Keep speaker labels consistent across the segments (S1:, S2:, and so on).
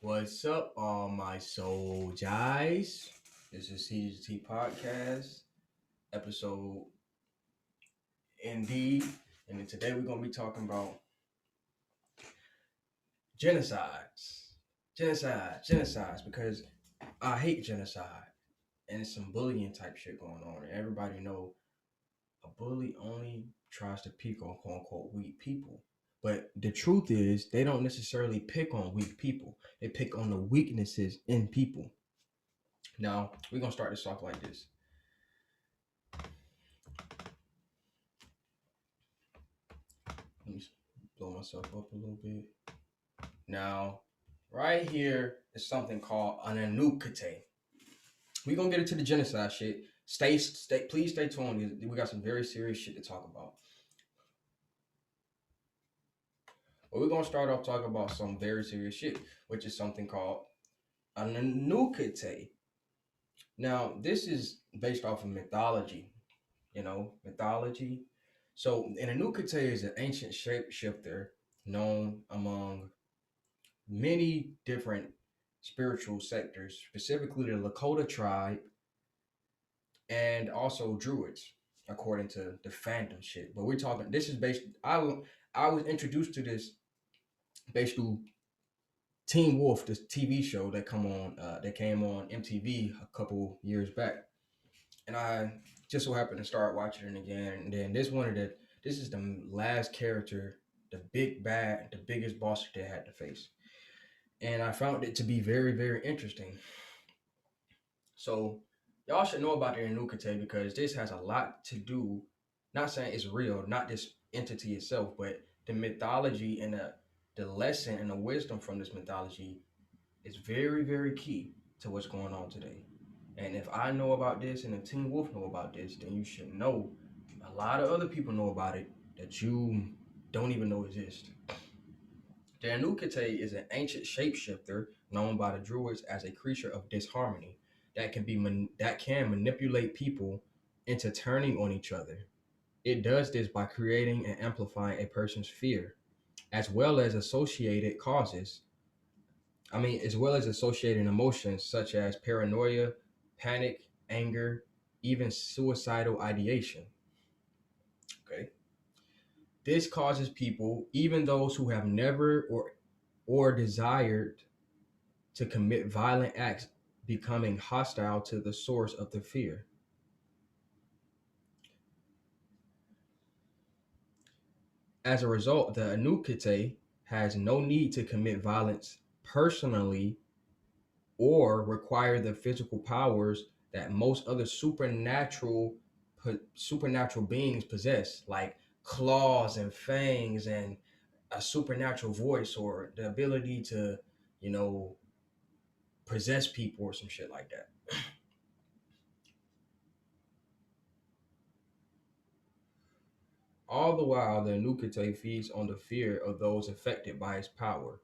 S1: What's up, all my soul guys? This is CGT Podcast, episode indeed. And then today we're going to be talking about genocides. Genocides, because I hate genocide. And it's some bullying type shit going on. And everybody know a bully only tries to pick on quote unquote weak people. But the truth is, they don't necessarily pick on weak people. They pick on the weaknesses in people. Now, we're going to start this off like this. Let me blow myself up a little bit. Now, right here is something called an Anuk. We're going to get into the genocide shit. Please stay tuned. We got some very serious shit to talk about. But we're going to start off talking about some very serious shit, which is something called an Anuk. Now, this is based off of mythology, mythology. So, an Anuk is an ancient shapeshifter known among many different spiritual sectors, specifically the Lakota tribe and also Druids, according to the fandom shit. But we're talking. This is based. I was introduced to this based through Teen Wolf, this TV show that came on MTV a couple years back, and I just so happened to start watching it again. And then this is the last character, the big bad, the biggest boss they had to face. And I found it to be very, very interesting. So y'all should know about the Anukate because this has a lot to do, not saying it's real, not this entity itself, but the mythology and the lesson and the wisdom from this mythology is very, very key to what's going on today. And if I know about this and if Teen Wolf know about this, then you should know a lot of other people know about it that you don't even know exist. The Anukate is an ancient shapeshifter known by the Druids as a creature of disharmony that can manipulate people into turning on each other. It does this by creating and amplifying a person's fear, as well as associated emotions such as paranoia, panic, anger, even suicidal ideation. Okay. This causes people, even those who have never or desired to commit violent acts, becoming hostile to the source of the fear. As a result, the Anukite has no need to commit violence personally or require the physical powers that most other supernatural beings possess, like claws and fangs and a supernatural voice or the ability to, possess people or some shit like that. All the while, the Anukite feeds on the fear of those affected by its power,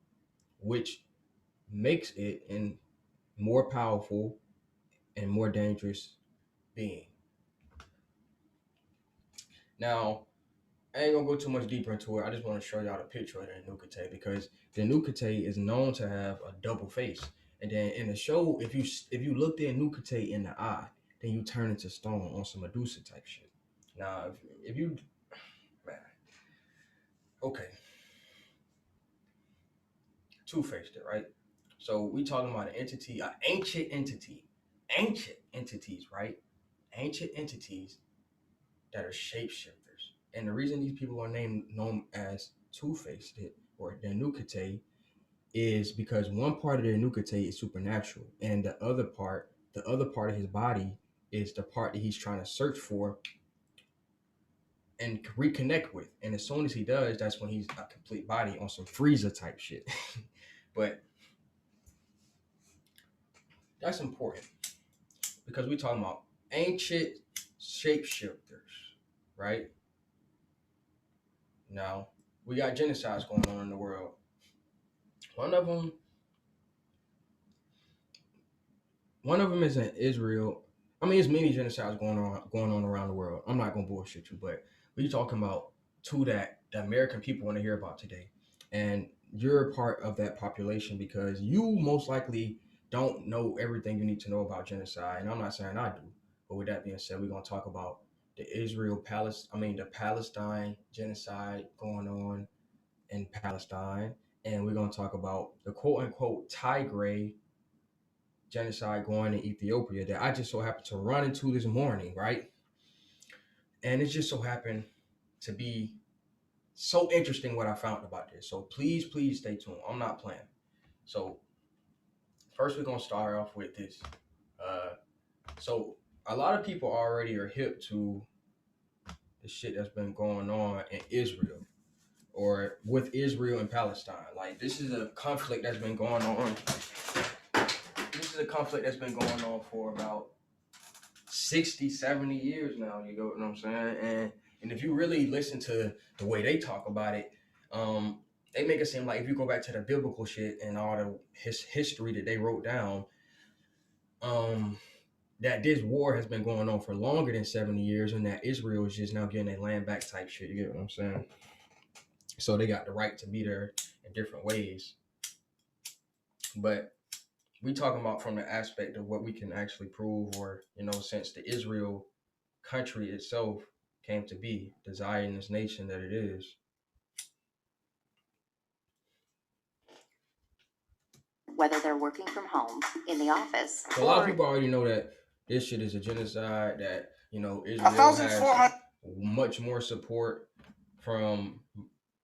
S1: which makes it a more powerful and more dangerous being. Now, I ain't gonna go too much deeper into it. I just want to show y'all the picture of the Anukite because the Anukite is known to have a double face. And then in the show, if you look the Anukite in the eye, then you turn into stone on some Medusa type shit. Now, if you man, okay, two-faced it, right? So we talking about an entity, an ancient entities, right? Ancient entities that are shapeshifters. And the reason these people are known as two-faced or the Anukite is because one part of the Anukite is supernatural, and the other part of his body is the part that he's trying to search for and reconnect with. And as soon as he does, that's when he's a complete body on some Frieza type shit. But that's important because we're talking about ancient shapeshifters, right? Now, we got genocides going on in the world. One of them is in Israel. I mean, there's many genocides going on around the world. I'm not gonna bullshit you, but we're talking about two that the American people want to hear about today. And you're a part of that population because you most likely don't know everything you need to know about genocide. And I'm not saying I do. But with that being said, we're gonna talk about the Palestine genocide going on in Palestine, and we're gonna talk about the quote unquote Tigray genocide going in Ethiopia that I just so happened to run into this morning, right? And it just so happened to be so interesting what I found about this. So please stay tuned. I'm not playing. So first we're gonna start off with this. Uh, so a lot of people already are hip to the shit that's been going on in Israel or with Israel and Palestine. Like this is a conflict that's been going on. This is a conflict that's been going on for about 60, 70 years now. You know what I'm saying? And if you really listen to the way they talk about it, they make it seem like if you go back to the biblical shit and all the history that they wrote down, that this war has been going on for longer than 70 years and that Israel is just now getting their land back type shit. You get what I'm saying? So they got the right to be there in different ways. But we talking about from the aspect of what we can actually prove, or since the Israel country itself came to be, desiring this nation that it is.
S2: Whether they're working from home, in the office,
S1: so a lot of people already know that this shit is a genocide, that Israel has much more support from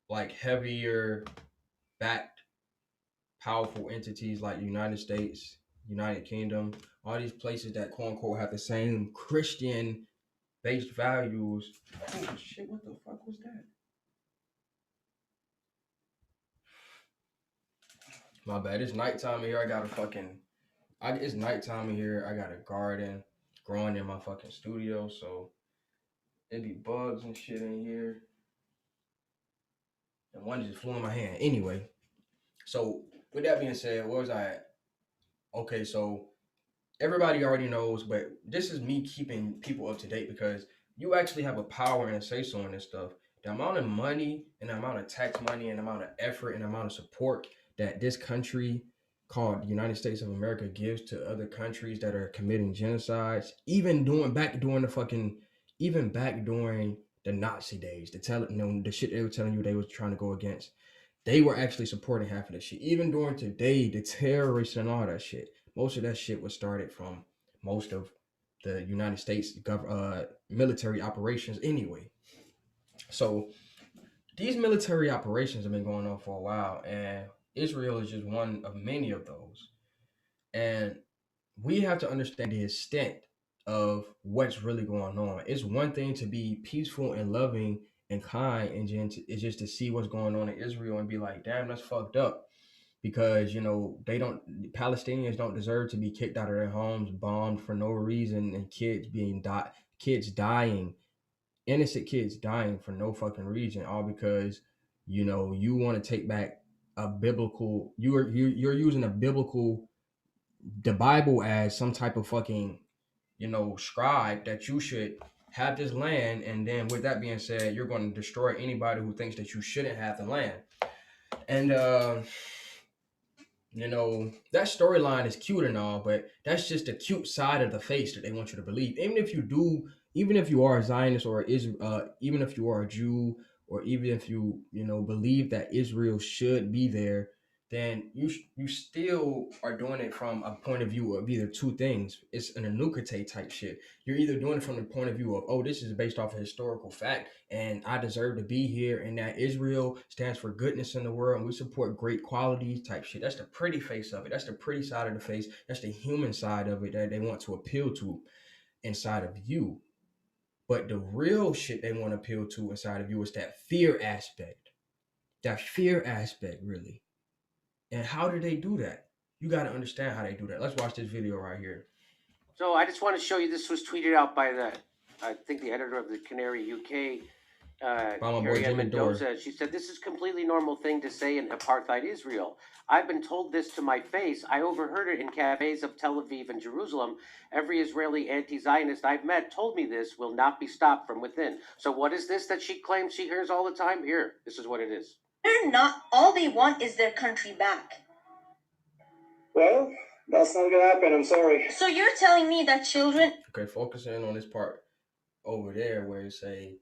S1: like heavier backed powerful entities like United States, United Kingdom, all these places that quote unquote have the same Christian based values. Oh shit, what the fuck was that? My bad. It's nighttime in here. It's nighttime in here. I got a garden growing in my fucking studio, so it'd be bugs and shit in here. And one just flew in my hand. Anyway, so with that being said, where was I at? Okay, so everybody already knows, but this is me keeping people up to date because you actually have a power and a say so on this stuff. The amount of money and the amount of tax money and the amount of effort and the amount of support that this country called the United States of America gives to other countries that are committing genocides, even back during the Nazi days, the shit they were telling you they was trying to go against. They were actually supporting half of the shit. Even during today, the terrorists and all that shit. Most of that shit was started from most of the United States military operations anyway. So these military operations have been going on for a while, and Israel is just one of many of those. And we have to understand the extent of what's really going on. It's one thing to be peaceful and loving and kind, and it's just to see what's going on in Israel and be like, damn, that's fucked up. Because Palestinians don't deserve to be kicked out of their homes, bombed for no reason, and kids dying, innocent kids dying for no fucking reason, all because you want to take back a biblical. You're using the Bible as some type of fucking scribe that you should have this land, and then with that being said, you're going to destroy anybody who thinks that you shouldn't have the land. And that storyline is cute and all, but that's just the cute side of the face that they want you to believe. Even if you are a Zionist or even if you are a Jew, or even if you believe that Israel should be there, then you still are doing it from a point of view of either two things. It's an Anuk type shit. You're either doing it from the point of view of, oh, this is based off of historical fact, and I deserve to be here, and that Israel stands for goodness in the world, and we support great qualities type shit. That's the pretty face of it. That's the pretty side of the face. That's the human side of it that they want to appeal to inside of you. But the real shit they want to appeal to inside of you is that fear aspect. That fear aspect, really. And how do they do that? You got to understand how they do that. Let's watch this video right here.
S3: So I just want to show you, this was tweeted out by I think the editor of the Canary UK, Carrie Ann Mendoza. She said, "This is completely normal thing to say in apartheid Israel. I've been told this to my face. I overheard it in cafes of Tel Aviv and Jerusalem. Every Israeli anti-Zionist I've met told me this will not be stopped from within." So what is this that she claims she hears all the time? Here, this is what it is.
S2: They're not. All they want is their country back.
S4: Well, that's not gonna happen, I'm sorry.
S2: So you're telling me that children...
S1: Okay, focus in on this part over there where it say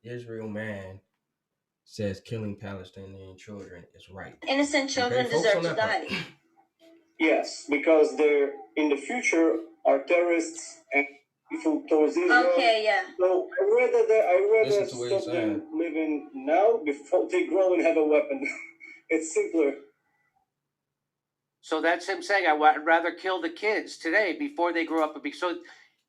S1: Israel man says killing Palestinian children is right.
S2: Innocent children deserve to die.
S4: Yes, because they're in the future are terrorists and people towards Israel.
S2: Okay, yeah.
S4: So I rather stop them
S1: saying.
S4: living now before they grow and have a weapon. It's simpler.
S3: So that's him saying, I'd rather kill the kids today before they grow up.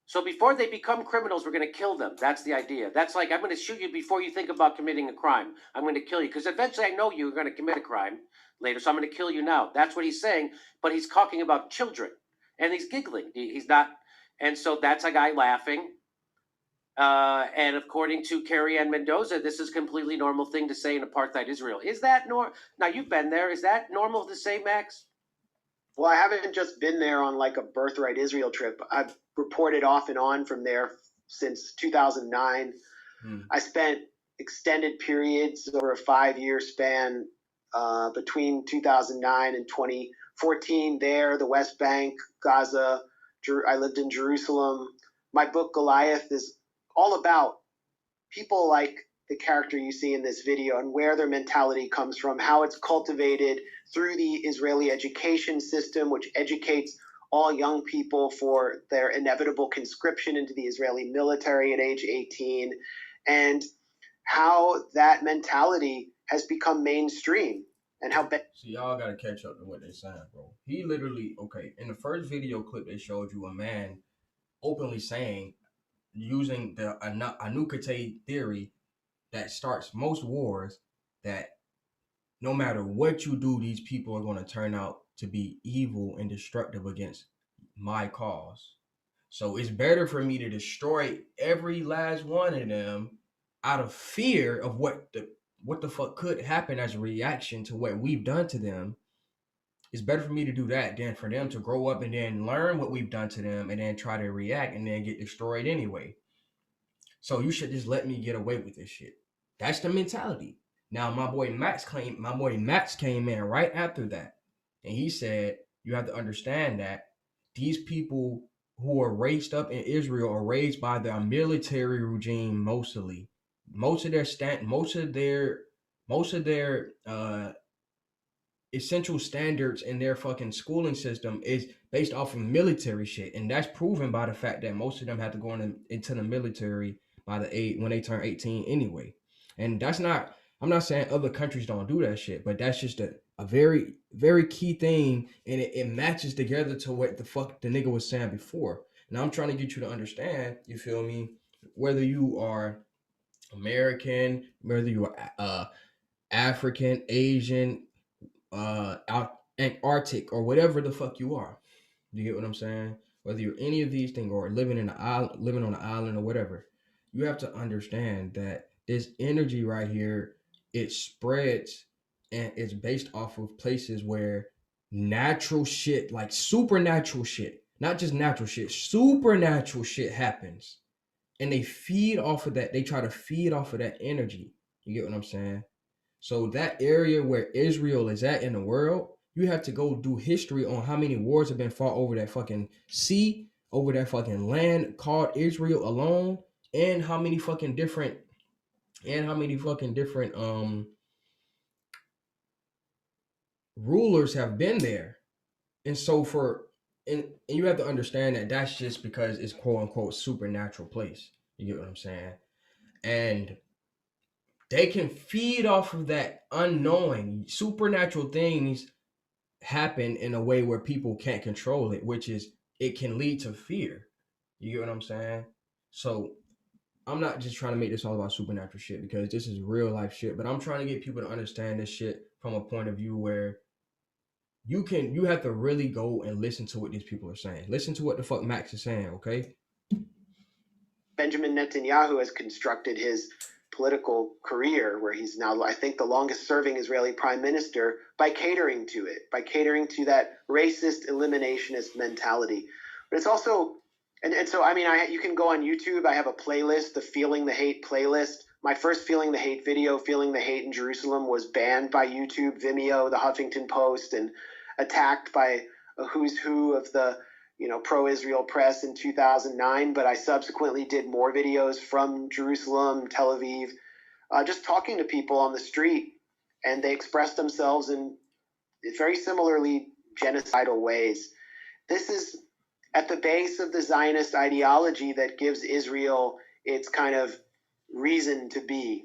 S3: So before they become criminals, we're going to kill them. That's the idea. That's like, I'm going to shoot you before you think about committing a crime. I'm going to kill you because eventually I know you're going to commit a crime later, so I'm going to kill you now. That's what he's saying, but he's talking about children, and he's giggling. He's not, and so that's a guy laughing. And according to Carrie Ann Mendoza, this is a completely normal thing to say in apartheid Israel. Is that normal? Now, you've been there. Is that normal to say, Max?
S5: Well, I haven't just been there on like a Birthright Israel trip. I've reported off and on from there since 2009. I spent extended periods over a 5-year span between 2009 and 2014 there, the West Bank, Gaza. I lived in Jerusalem. My book, Goliath, is all about people like the character you see in this video and where their mentality comes from, how it's cultivated through the Israeli education system, which educates all young people for their inevitable conscription into the Israeli military at age 18, and how that mentality has become mainstream and how...
S1: See, y'all gotta catch up to what they're saying, bro. He literally, okay, in the first video clip they showed you a man openly saying, using the Anuk theory that starts most wars, that no matter what you do, these people are going to turn out to be evil and destructive against my cause. So it's better for me to destroy every last one of them out of fear of what the fuck could happen as a reaction to what we've done to them. It's better for me to do that than for them to grow up and then learn what we've done to them and then try to react and then get destroyed anyway. So you should just let me get away with this shit. That's the mentality. Now my boy Max came in right after that, and he said you have to understand that these people who are raised up in Israel are raised by their military regime mostly. Most of their essential standards in their fucking schooling system is based off of military shit, and that's proven by the fact that most of them have to go into the military by the age when they turn 18 anyway. And that's not, I'm not saying other countries don't do that shit, but that's just a very, very key thing, and it matches together to what the fuck the nigga was saying before. Now I'm trying to get you to understand, you feel me, whether you are American, whether you are African, Asian, out Antarctic, or whatever the fuck you are. You get what I'm saying? Whether you're any of these things or living on an island or whatever, you have to understand that this energy right here, it spreads and it's based off of places where natural shit, like supernatural shit, not just natural shit, supernatural shit happens. And they feed off of that. They try to feed off of that energy. You get what I'm saying? So that area where Israel is at in the world, you have to go do history on how many wars have been fought over that fucking sea, over that fucking land called Israel alone, and how many fucking different rulers have been there. And so and you have to understand that that's just because it's quote unquote supernatural place. You get what I'm saying? And they can feed off of that unknowing. Supernatural things happen in a way where people can't control it, which is it can lead to fear. You get what I'm saying? So I'm not just trying to make this all about supernatural shit, because this is real life shit, but I'm trying to get people to understand this shit from a point of view where you have to really go and listen to what these people are saying. Listen to what the fuck Max is saying, okay?
S5: Benjamin Netanyahu has constructed his political career, where he's now, I think, the longest serving Israeli prime minister, by catering to it, by catering to that racist eliminationist mentality. But it's also, and so, I mean, you can go on YouTube. I have a playlist, the Feeling the Hate playlist, My first Feeling the Hate video, Feeling the Hate in Jerusalem, was banned by YouTube, Vimeo, the Huffington Post, and attacked by a who's who of the pro-Israel press in 2009. But I subsequently did more videos from Jerusalem, Tel Aviv, just talking to people on the street, and they expressed themselves in very similarly genocidal ways. This is at the base of the Zionist ideology that gives Israel its kind of reason to be.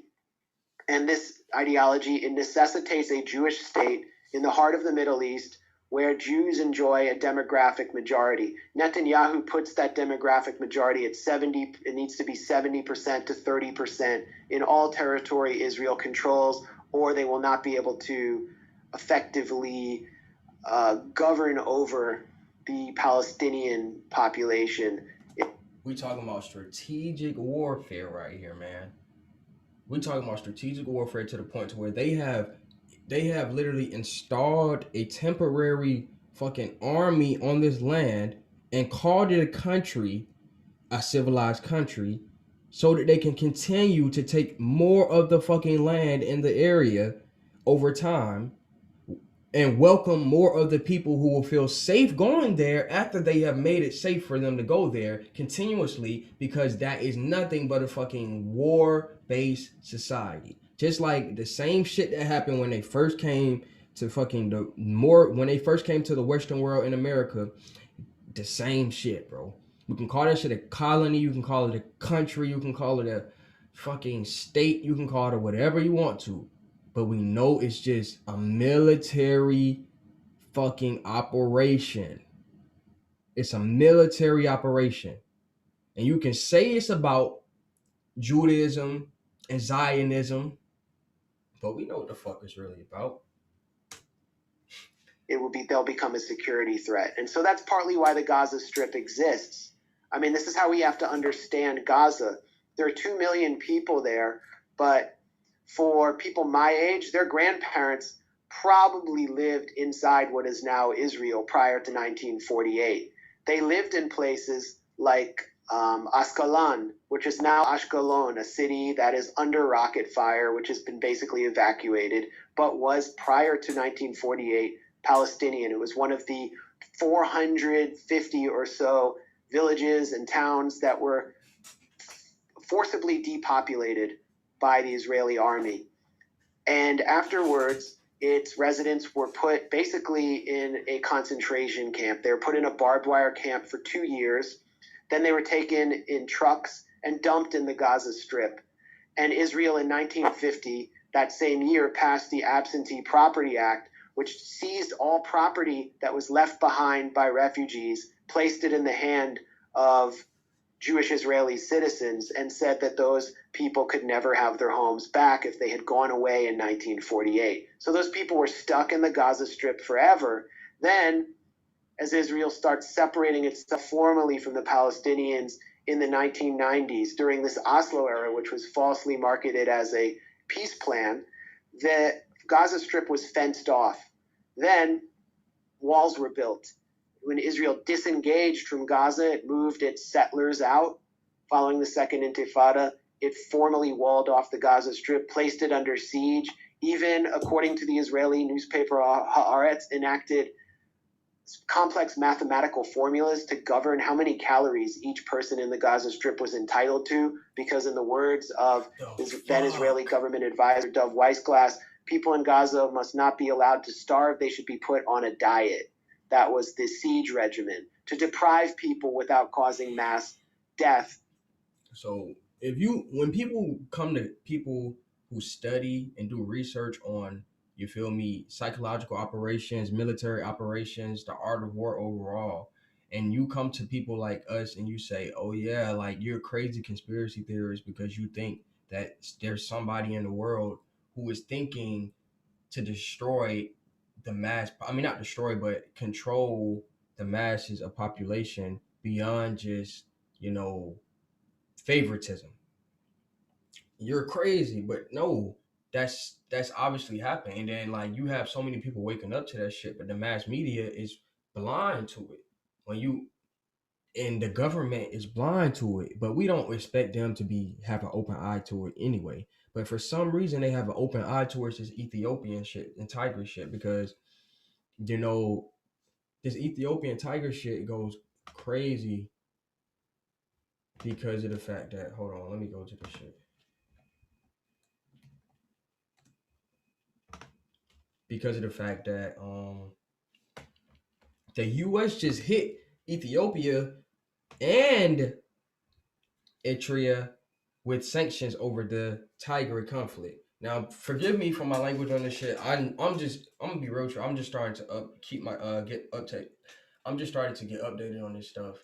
S5: And this ideology, it necessitates a Jewish state in the heart of the Middle East where Jews enjoy a demographic majority. Netanyahu puts that demographic majority at 70. It needs to be 70% to 30% in all territory Israel controls, or they will not be able to effectively govern over the Palestinian population.
S1: We talking about strategic warfare right here, man. We talking about strategic warfare to the point to where they have literally installed a temporary fucking army on this land and called it a country, a civilized country, so that they can continue to take more of the fucking land in the area over time and welcome more of the people who will feel safe going there after they have made it safe for them to go there continuously, because that is nothing but a fucking war-based society. Just like the same shit that happened when they first came to when they first came to the Western world in America, the same shit, bro. We can call that shit a colony, you can call it a country, you can call it a fucking state, you can call it whatever you want to. But we know it's just a military fucking operation. It's a military operation. And you can say it's about Judaism and Zionism, but we know what the fuck it's really about.
S5: They'll become a security threat. And so that's partly why the Gaza Strip exists. I mean, this is how we have to understand Gaza. There are 2 million people there, but for people my age, their grandparents probably lived inside what is now Israel prior to 1948. They lived in places like Ascalon, which is now Ashkelon, a city that is under rocket fire, which has been basically evacuated, but was prior to 1948 Palestinian. It was one of the 450 or so villages and towns that were forcibly depopulated by the Israeli army. And afterwards, its residents were put basically in a concentration camp. They were put in a barbed wire camp for 2 years. Then they were taken in trucks and dumped in the Gaza Strip. And Israel in 1950, that same year, passed the Absentee Property Act, which seized all property that was left behind by refugees, placed it in the hand of Jewish Israeli citizens, and said that those people could never have their homes back if they had gone away in 1948. So those people were stuck in the Gaza Strip forever. Then, as Israel starts separating itself formally from the Palestinians in the 1990s, during this Oslo era, which was falsely marketed as a peace plan, the Gaza Strip was fenced off. Then walls were built. When Israel disengaged from Gaza, it moved its settlers out. Following the Second Intifada, it formally walled off the Gaza Strip, placed it under siege, even, according to the Israeli newspaper Haaretz, enacted complex mathematical formulas to govern how many calories each person in the Gaza Strip was entitled to, because in the words of then Israeli government advisor Dov Weissglass, people in Gaza must not be allowed to starve, they should be put on a diet. That was the siege regimen, to deprive people without causing mass death.
S1: So when people come to people who study and do research on, you feel me, psychological operations, military operations, the art of war overall, and you come to people like us and you say, oh yeah, like you're a crazy conspiracy theorist because you think that there's somebody in the world who is thinking to destroy the mass, I mean not destroy, but control the masses of population beyond just, favoritism. You're crazy, but no, that's obviously happening. And then like you have so many people waking up to that shit, but the mass media is blind to it. and the government is blind to it, but we don't expect them to have an open eye to it anyway. But for some reason, they have an open eye towards this Ethiopian shit and Tigray shit because, you know, this Ethiopian Tiger shit goes crazy because of the fact that, hold on, let me go to the shit. Because of the fact that the U.S. just hit Ethiopia and Eritrea with sanctions over the Tigray conflict. Now, forgive me for my language on this shit. I'm gonna be real true. I'm just starting to get update. I'm just starting to get updated on this stuff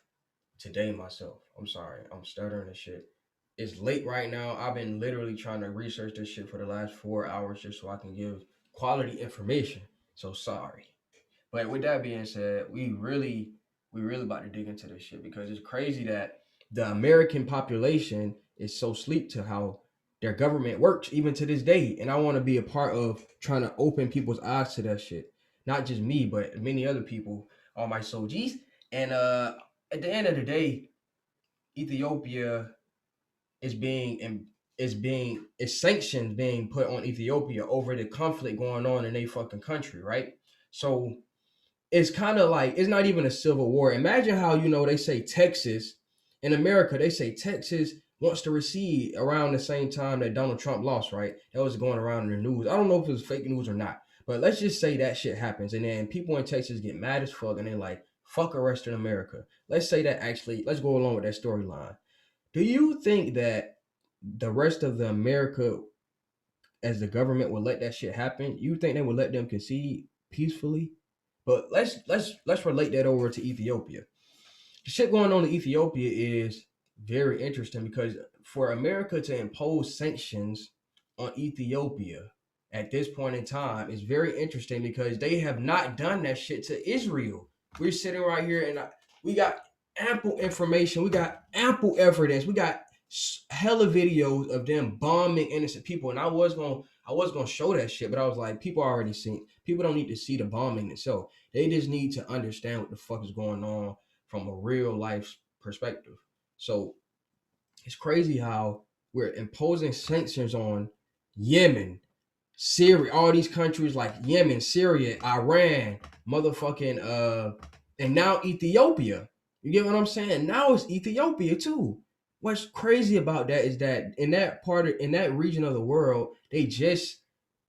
S1: today myself. I'm sorry. I'm stuttering and shit. It's late right now. I've been literally trying to research this shit for the last 4 hours just so I can give quality information. So sorry. But with that being said, we really about to dig into this shit because it's crazy that the American population is so sleep to how their government works even to this day. And I want to be a part of trying to open people's eyes to that shit. Not just me, but many other people, all my soldiers. And at the end of the day, Ethiopia is sanctions being put on Ethiopia over the conflict going on in their fucking country, right? So it's kind of like, it's not even a civil war. Imagine how, they say Texas, in America, they say Texas wants to recede around the same time that Donald Trump lost, right? That was going around in the news. I don't know if it was fake news or not, but let's just say that shit happens. And then people in Texas get mad as fuck and they're like, fuck the rest of America. Let's say that let's go along with that storyline. Do you think that the rest of the America, as the government, would let that shit happen? You think they would let them concede peacefully? But let's relate that over to Ethiopia. The shit going on in Ethiopia is very interesting because for America to impose sanctions on Ethiopia at this point in time is very interesting because they have not done that shit to Israel. We're sitting right here and we got ample information. We got ample evidence. We got hella videos of them bombing innocent people. And I was gonna show that shit, but I was like, people already seen. People don't need to see the bombing itself. They just need to understand what the fuck is going on from a real life perspective. So it's crazy how we're imposing sanctions on Yemen, Syria, all these countries like Yemen, Syria, Iran, motherfucking and now Ethiopia. You get what I'm saying? Now it's Ethiopia too. What's crazy about that is that in that region of the world, they just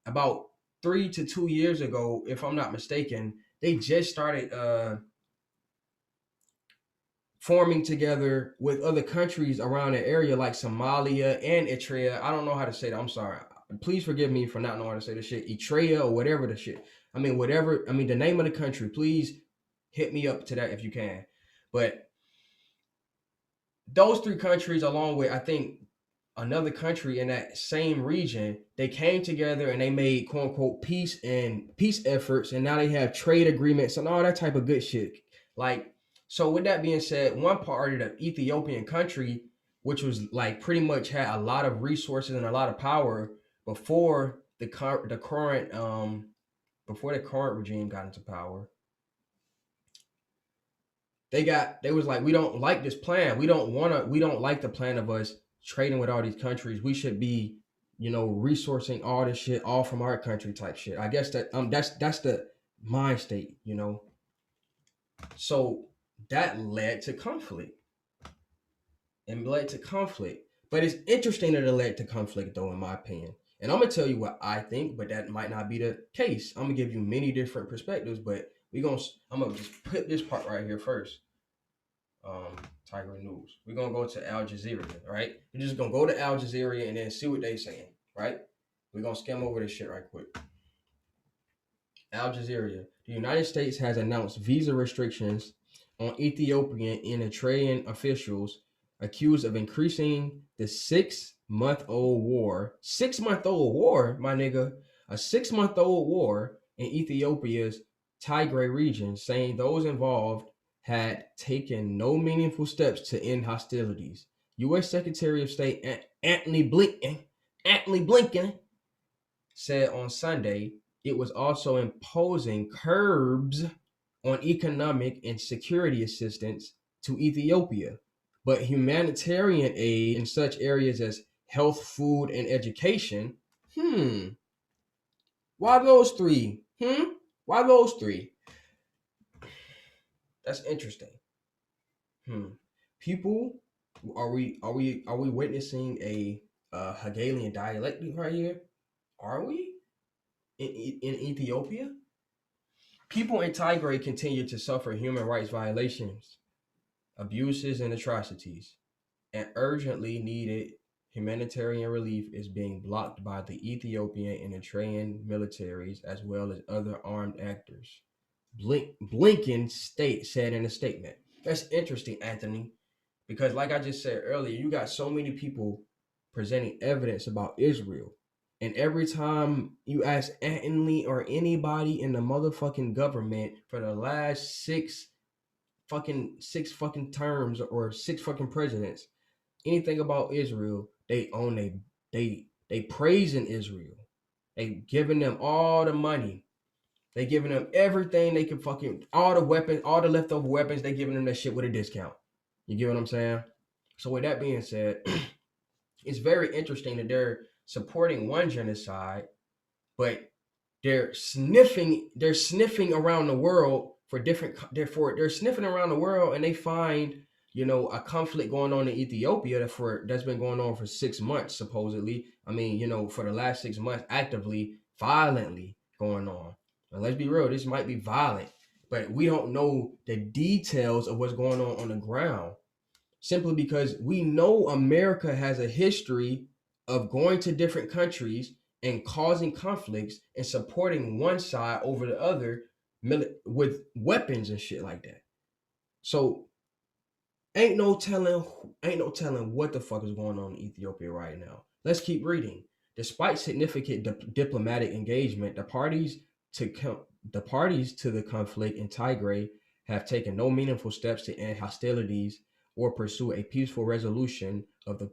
S1: about 3 to 2 years ago, if I'm not mistaken, they just started forming together with other countries around the area like Somalia and Eritrea. I don't know how to say that. I'm sorry. Please forgive me for not knowing how to say the shit. Eritrea or whatever the shit. The name of the country. Please hit me up to that if you can. But those 3 countries, along with, I think, another country in that same region, they came together and they made quote unquote peace efforts, and now they have trade agreements and all that type of good shit. Like, so with that being said, one part of the Ethiopian country, which was like pretty much had a lot of resources and a lot of power before the current regime got into power, they was like, we don't like this plan. We don't like the plan of us trading with all these countries. We should be, resourcing all this shit all from our country type shit. I guess that that's the mind state, So that led to conflict. But it's interesting that it led to conflict, though, in my opinion. And I'm gonna tell you what I think, but that might not be the case. I'm gonna give you many different perspectives, but I'm gonna just put this part right here first. Tigray News. We're gonna go to Al Jazeera, right? We're just gonna go to Al Jazeera and then see what they saying, right? We're gonna skim over this shit right quick. Al Jazeera. The United States has announced visa restrictions on Ethiopian and Eritrean officials accused of increasing the 6-month-old war. 6-month-old war, my nigga. A 6-month-old war in Ethiopia's Tigray region, saying those involved had taken no meaningful steps to end hostilities. U.S. Secretary of State Antony Blinken said on Sunday it was also imposing curbs on economic and security assistance to Ethiopia, but humanitarian aid in such areas as health, food, and education. Why those three? Why those three? That's interesting. People, are we witnessing a Hegelian dialect right here? Are we in Ethiopia? People in Tigray continue to suffer human rights violations, abuses, and atrocities, and urgently needed humanitarian relief is being blocked by the Ethiopian and Eritrean militaries as well as other armed actors. Blinken said in a statement. That's interesting, Anthony, because like I just said earlier, you got so many people presenting evidence about Israel. And every time you ask Anthony or anybody in the motherfucking government for the last six fucking terms or six fucking presidents, anything about Israel, they own they praising Israel. They giving them all the money. They giving them everything they can fucking, all the weapons, all the leftover weapons, they giving them that shit with a discount. You get what I'm saying? So with that being said, it's very interesting that they're supporting one genocide, but they're sniffing around the world for different, they're sniffing around the world and they find, a conflict going on in Ethiopia that's been going on for 6 months, supposedly. I mean, for the last 6 months, actively, violently going on. And let's be real, this might be violent, but we don't know the details of what's going on the ground. Simply because we know America has a history of going to different countries and causing conflicts and supporting one side over the other with weapons and shit like that. So ain't no telling what the fuck is going on in Ethiopia right now. Let's keep reading. Despite significant diplomatic engagement, the parties to the conflict in Tigray have taken no meaningful steps to end hostilities or pursue a peaceful resolution of the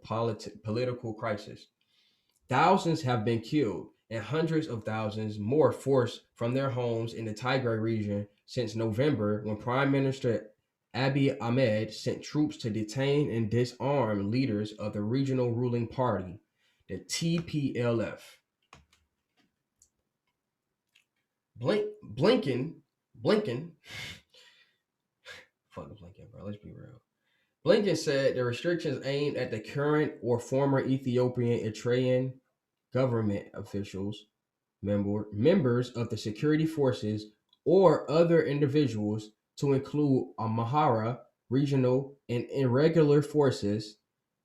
S1: political crisis. Thousands have been killed and hundreds of thousands more forced from their homes in the Tigray region since November, when Prime Minister Abiy Ahmed sent troops to detain and disarm leaders of the regional ruling party, the TPLF. Blinken, fucking Blinken, bro. Let's be real. Blinken said the restrictions aimed at the current or former Ethiopian Eritrean government officials, members of the security forces, or other individuals, to include Amhara regional and irregular forces,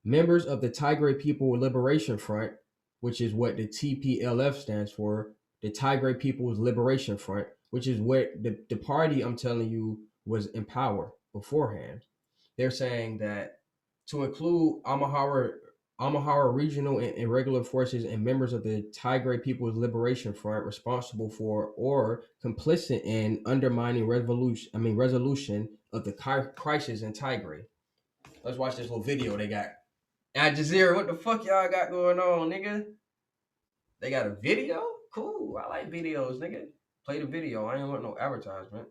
S1: members of the Tigray People Liberation Front, which is what the TPLF stands for, the Tigray People's Liberation Front, which is what the party I'm telling you was in power beforehand. They're saying that to include Amhara regional and irregular forces and members of the Tigray People's Liberation Front responsible for or complicit in undermining resolution of the crisis in Tigray. Let's watch this little video they got. Al Jazeera, what the fuck y'all got going on, nigga? They got a video? Cool. I like videos, nigga. Play the video. I ain't want no advertisement.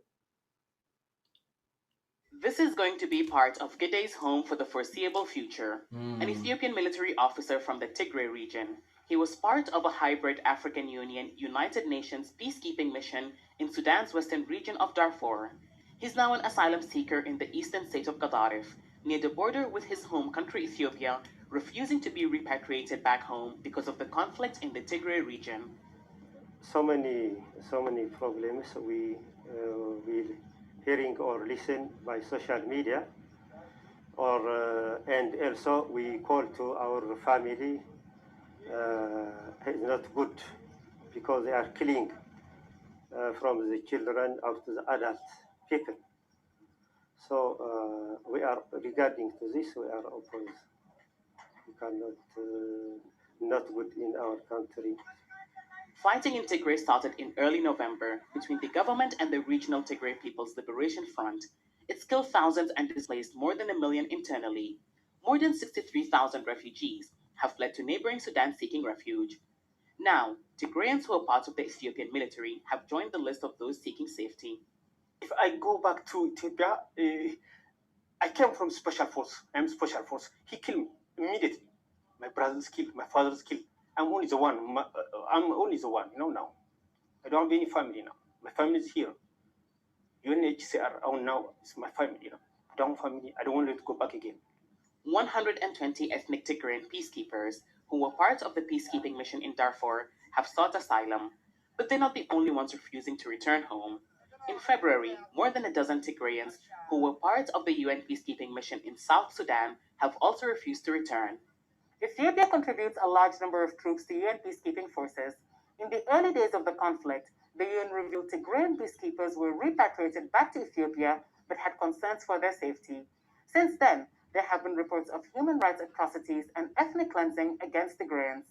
S6: This is going to be part of Gide's home for the foreseeable future. An Ethiopian military officer from the Tigray region. He was part of a hybrid African Union United Nations peacekeeping mission in Sudan's western region of Darfur. He's now an asylum seeker in the eastern state of Gadaref, near the border with his home country Ethiopia, refusing to be repatriated back home because of the conflict in the Tigray region.
S7: So many problems we will hearing or listen by social media, or and also we call to our family. It's not good because they are killing from the children up to the adult people. So we are regarding to this. We are opposed. We cannot not good in our country.
S6: Fighting in Tigray started in early November between the government and the regional Tigray People's Liberation Front. It killed thousands and displaced more than 1 million internally. More than 63,000 refugees have fled to neighboring Sudan seeking refuge. Now, Tigrayans who are part of the Ethiopian military have joined the list of those seeking safety.
S7: If I go back to Ethiopia, I came from special force. I'm special force. He killed me immediately. My brother's killed. My father's killed. I'm only the one. I'm only the one. Now. I don't have any family now. My family is here. UNHCR now is my family. I don't have family. I don't want to go back again.
S6: 120 ethnic Tigrayan peacekeepers who were part of the peacekeeping mission in Darfur have sought asylum, but they're not the only ones refusing to return home. In February, more than a dozen Tigrayans who were part of the UN peacekeeping mission in South Sudan have also refused to return. Ethiopia contributes a large number of troops to UN peacekeeping forces. In the early days of the conflict, the UN revealed Tigrayan peacekeepers were repatriated back to Ethiopia but had concerns for their safety. Since then, there have been reports of human rights atrocities and ethnic cleansing against Tigrayans.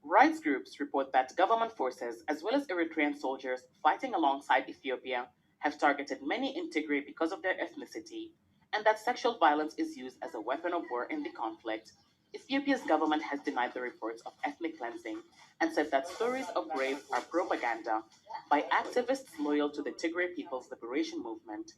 S6: Rights groups report that government forces, as well as Eritrean soldiers fighting alongside Ethiopia, have targeted many in Tigray because of their ethnicity, and that sexual violence is used as a weapon of war in the conflict. Ethiopia's government has denied the reports of ethnic cleansing and said that stories of rape are propaganda by activists loyal to the Tigray People's Liberation Movement.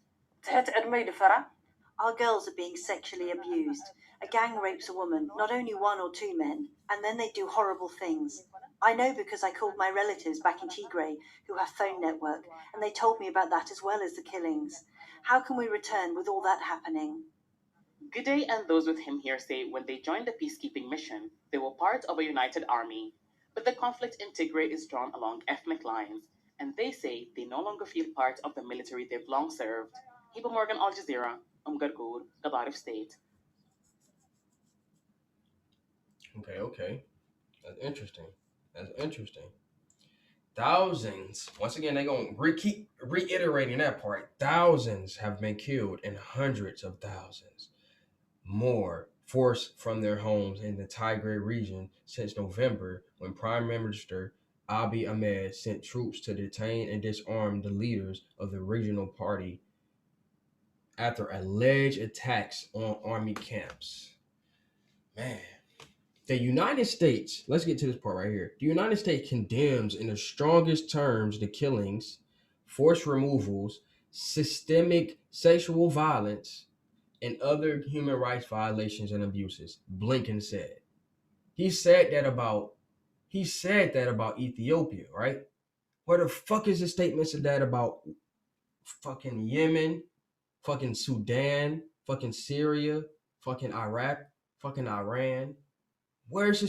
S8: Our girls are being sexually abused. A gang rapes a woman, not only one or two men, and then they do horrible things. I know because I called my relatives back in Tigray who have phone network, and they told me about that as well as the killings. How can we return with all that happening?
S6: Gide and those with him here say when they joined the peacekeeping mission, they were part of a united army. But the conflict in Tigray is drawn along ethnic lines, and they say they no longer feel part of the military they've long served. Hiba Morgan, Al Jazeera, Gargur, Gadarif State.
S1: Okay. That's interesting. Thousands, once again, they're going to keep reiterating that part. Thousands have been killed and hundreds of thousands more forced from their homes in the Tigray region since November, when Prime Minister Abiy Ahmed sent troops to detain and disarm the leaders of the regional party after alleged attacks on army camps. Man. The United States, let's get to this part right here. The United States condemns in the strongest terms the killings, forced removals, systemic sexual violence, and other human rights violations and abuses, Blinken said. He said that about Ethiopia, right? Where the fuck is the statements of that about fucking Yemen, fucking Sudan, fucking Syria, fucking Iraq, fucking Iran? Where's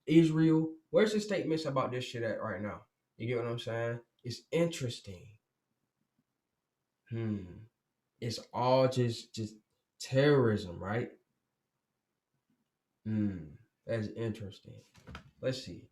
S1: Israel? Where's the statements about this shit at right now? You get what I'm saying? It's interesting. It's all just terrorism, right? That's interesting. Let's see.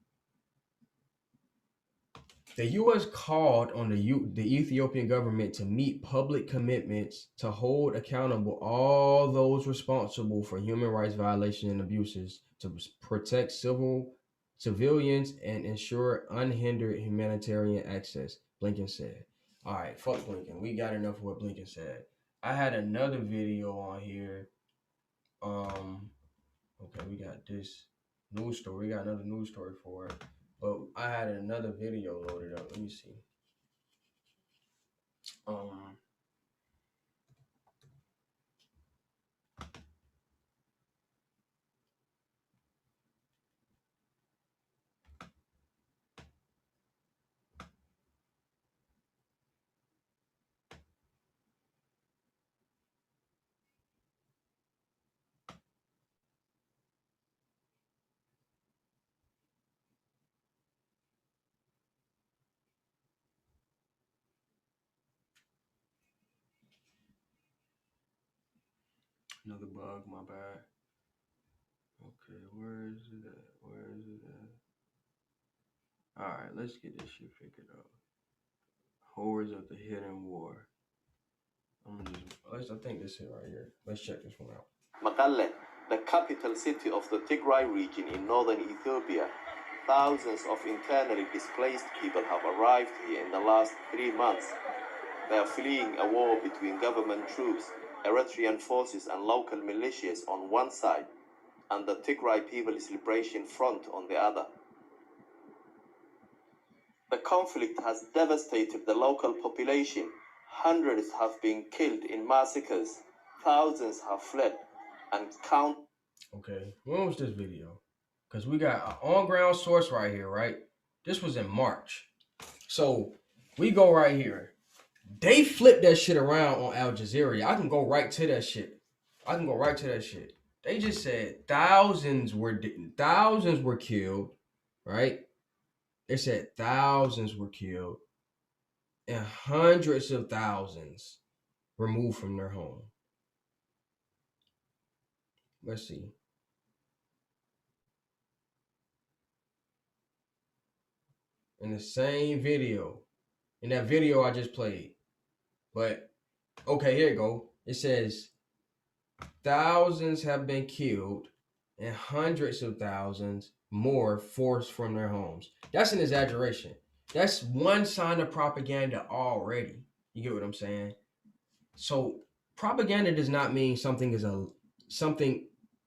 S1: The U.S. called on the Ethiopian government to meet public commitments to hold accountable all those responsible for human rights violations and abuses, to protect civilians and ensure unhindered humanitarian access, Blinken said. All right, fuck Blinken. We got enough of what Blinken said. I had another video on here. Okay, we got this news story. We got another news story for it. But I had another video loaded up. Let me see. Another bug, my bad. Okay, where is it at? Alright, let's get this shit figured out. Horrors of the Hidden War. I think this is right here. Let's check this one out.
S9: Mekelle, the capital city of the Tigray region in northern Ethiopia. Thousands of internally displaced people have arrived here in the last 3 months. They are fleeing a war between government troops, Eritrean forces and local militias on one side, and the Tigray People's Liberation Front on the other. The conflict has devastated the local population. Hundreds have been killed in massacres. Thousands have fled, and count.
S1: Okay, when was this video? Because we got an on-ground source right here, right? This was in March. So we go right here. They flipped that shit around on Al Jazeera. I can go right to that shit. They just said thousands were killed, right? They said thousands were killed and hundreds of thousands removed from their home. Let's see. In the same video, in that video I just played. But okay, here you go. It says thousands have been killed and hundreds of thousands more forced from their homes. That's an exaggeration. That's one sign of propaganda already. You get what I'm saying? So propaganda does not mean something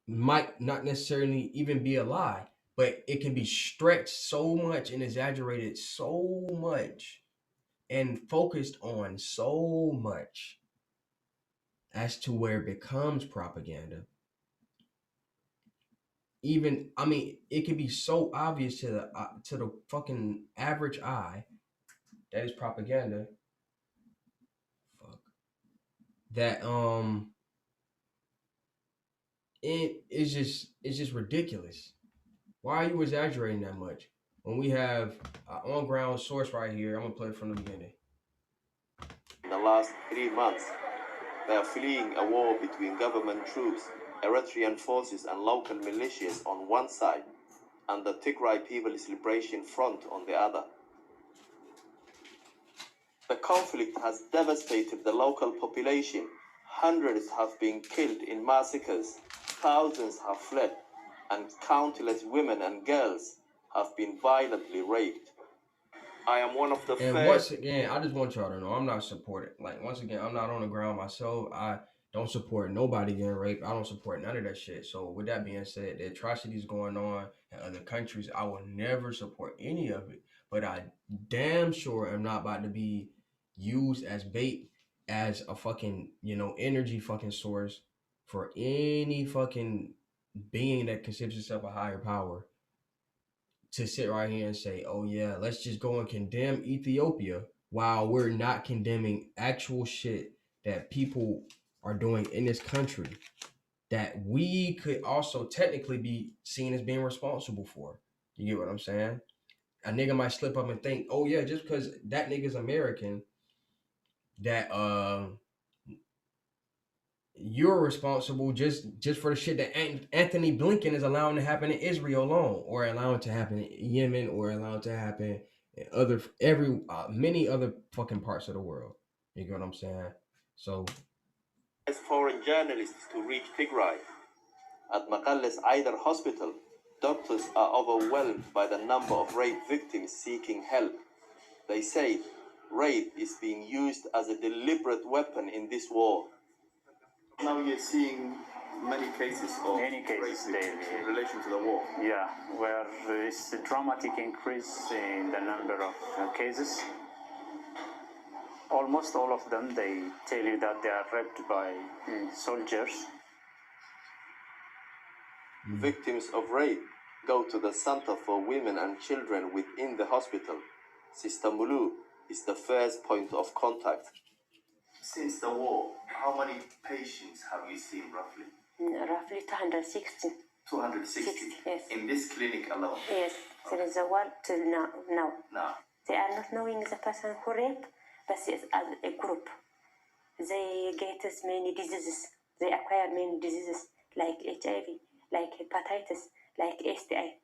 S1: might not necessarily even be a lie, but it can be stretched so much and exaggerated so much and focused on so much as to where it becomes propaganda. Even, I mean, it can be so obvious to the fucking average eye that is propaganda. Fuck. That it's just ridiculous. Why are you exaggerating that much when we have an on-ground source right here? I'm gonna play it from the beginning.
S9: In the last 3 months, they are fleeing a war between government troops, Eritrean forces and local militias on one side, and the Tigray People's Liberation Front on the other. The conflict has devastated the local population. Hundreds have been killed in massacres, thousands have fled, and countless women and girls have been violently raped. I am one of the
S1: And once again, I just want y'all to know I'm not supporting. Like, once again, I'm not on the ground myself. I don't support nobody getting raped. I don't support none of that shit. So with that being said, the atrocities going on in other countries, I will never support any of it. But I damn sure am not about to be used as bait, as a fucking, energy fucking source for any fucking being that considers itself a higher power to sit right here and say, oh yeah, let's just go and condemn Ethiopia while we're not condemning actual shit that people are doing in this country that we could also technically be seen as being responsible for. You get what I'm saying? A nigga might slip up and think, oh yeah, just because that nigga's American, that you're responsible just for the shit that Anthony Blinken is allowing to happen in Israel alone, or allowing to happen in Yemen, or allowing to happen in many other fucking parts of the world. You get what I'm saying? So,
S9: as foreign journalists to reach Tigray. At Mekalle's Either hospital, doctors are overwhelmed by the number of rape victims seeking help. They say rape is being used as a deliberate weapon in this war. Now you're seeing many cases
S10: daily
S9: in relation to the war.
S10: Yeah, where there is a dramatic increase in the number of cases. Almost all of them, they tell you that they are raped by soldiers.
S9: Victims of rape go to the Center for Women and Children within the hospital. Sister Mulu is the first point of contact. Since the war, how many patients have you seen roughly?
S11: Roughly 260.
S9: 260?
S11: Yes.
S9: In this clinic alone?
S11: Yes, there is a one till now.
S9: Now?
S11: They are not knowing the person who raped, but it's as a group. They get as many diseases. They acquire many diseases like HIV, like hepatitis, like STI.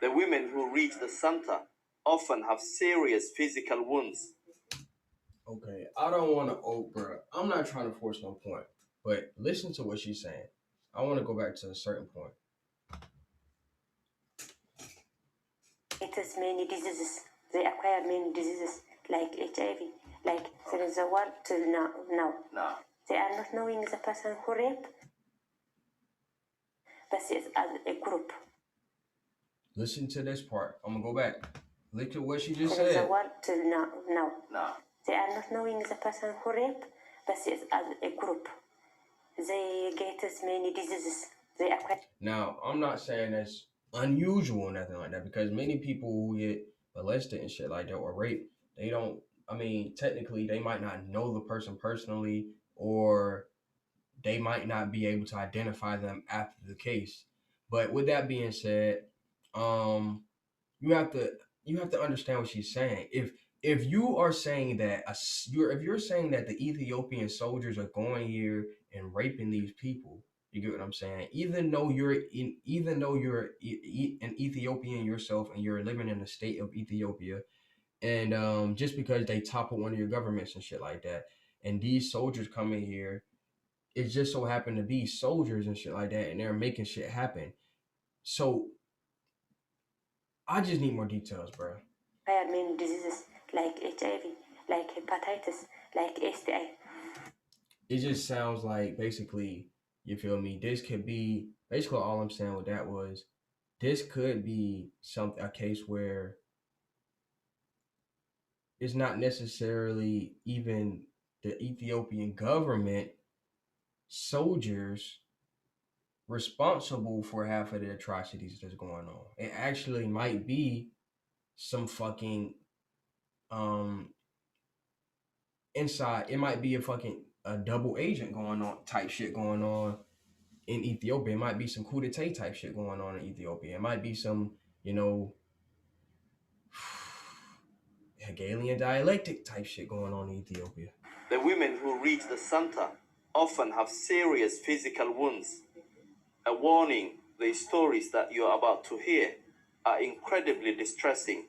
S9: The women who reach the center often have serious physical wounds.
S1: Okay, I don't want to, bro, I'm not trying to force no point, but listen to what she's saying. I want to go back to a certain point.
S11: It has many diseases. They acquire many diseases like HIV, like there is a one till now.
S9: Now?
S11: They are not knowing the person who raped, but it's as a group.
S1: Listen to this part. I'm going to go back. Look at what she just
S11: there
S1: said.
S11: There is a one till now.
S9: Now?
S11: They are not knowing the person who raped, but it's as a group. They get as many diseases. They acquire.
S1: Now, I'm not saying that's unusual or nothing like that, because many people who get molested and shit like that or raped, they don't, I mean, technically, they might not know the person personally, or they might not be able to identify them after the case. But with that being said, you have to understand what she's saying. If you are saying that if you're saying that the Ethiopian soldiers are going here and raping these people, you get what I'm saying? Even though you're an Ethiopian yourself and you're living in the state of Ethiopia, and just because they topple one of your governments and shit like that, and these soldiers come in here, it just so happened to be soldiers and shit like that, and they're making shit happen. So I just need more details, bro.
S11: Many diseases like HIV, like hepatitis, like STI.
S1: It just sounds like basically, you feel me? This could be basically all I'm saying with that was this could be a case where it's not necessarily even the Ethiopian government soldiers responsible for half of the atrocities that's going on. It actually might be some fucking inside. It might be a double agent going on type shit going on in Ethiopia. It might be some coup d'etat type shit going on in Ethiopia. It might be some, Hegelian dialectic type shit going on in Ethiopia.
S9: The women who reach the center often have serious physical wounds. A warning, the stories that you are about to hear are incredibly distressing.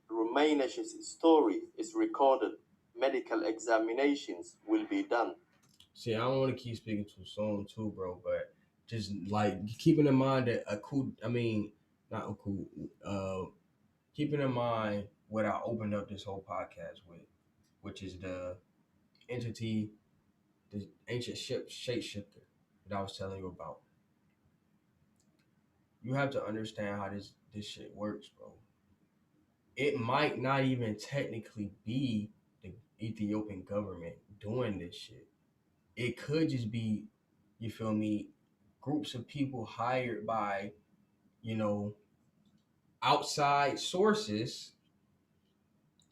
S9: Rumainash's story is recorded. Medical examinations will be done.
S1: See, I don't want to keep speaking too soon too, bro, but just like keeping in mind that keeping in mind what I opened up this whole podcast with, which is the entity, the ancient shapeshifter that I was telling you about. You have to understand how this shit works, bro. It might not even technically be the Ethiopian government doing this shit. It could just be, you feel me, groups of people hired by, outside sources,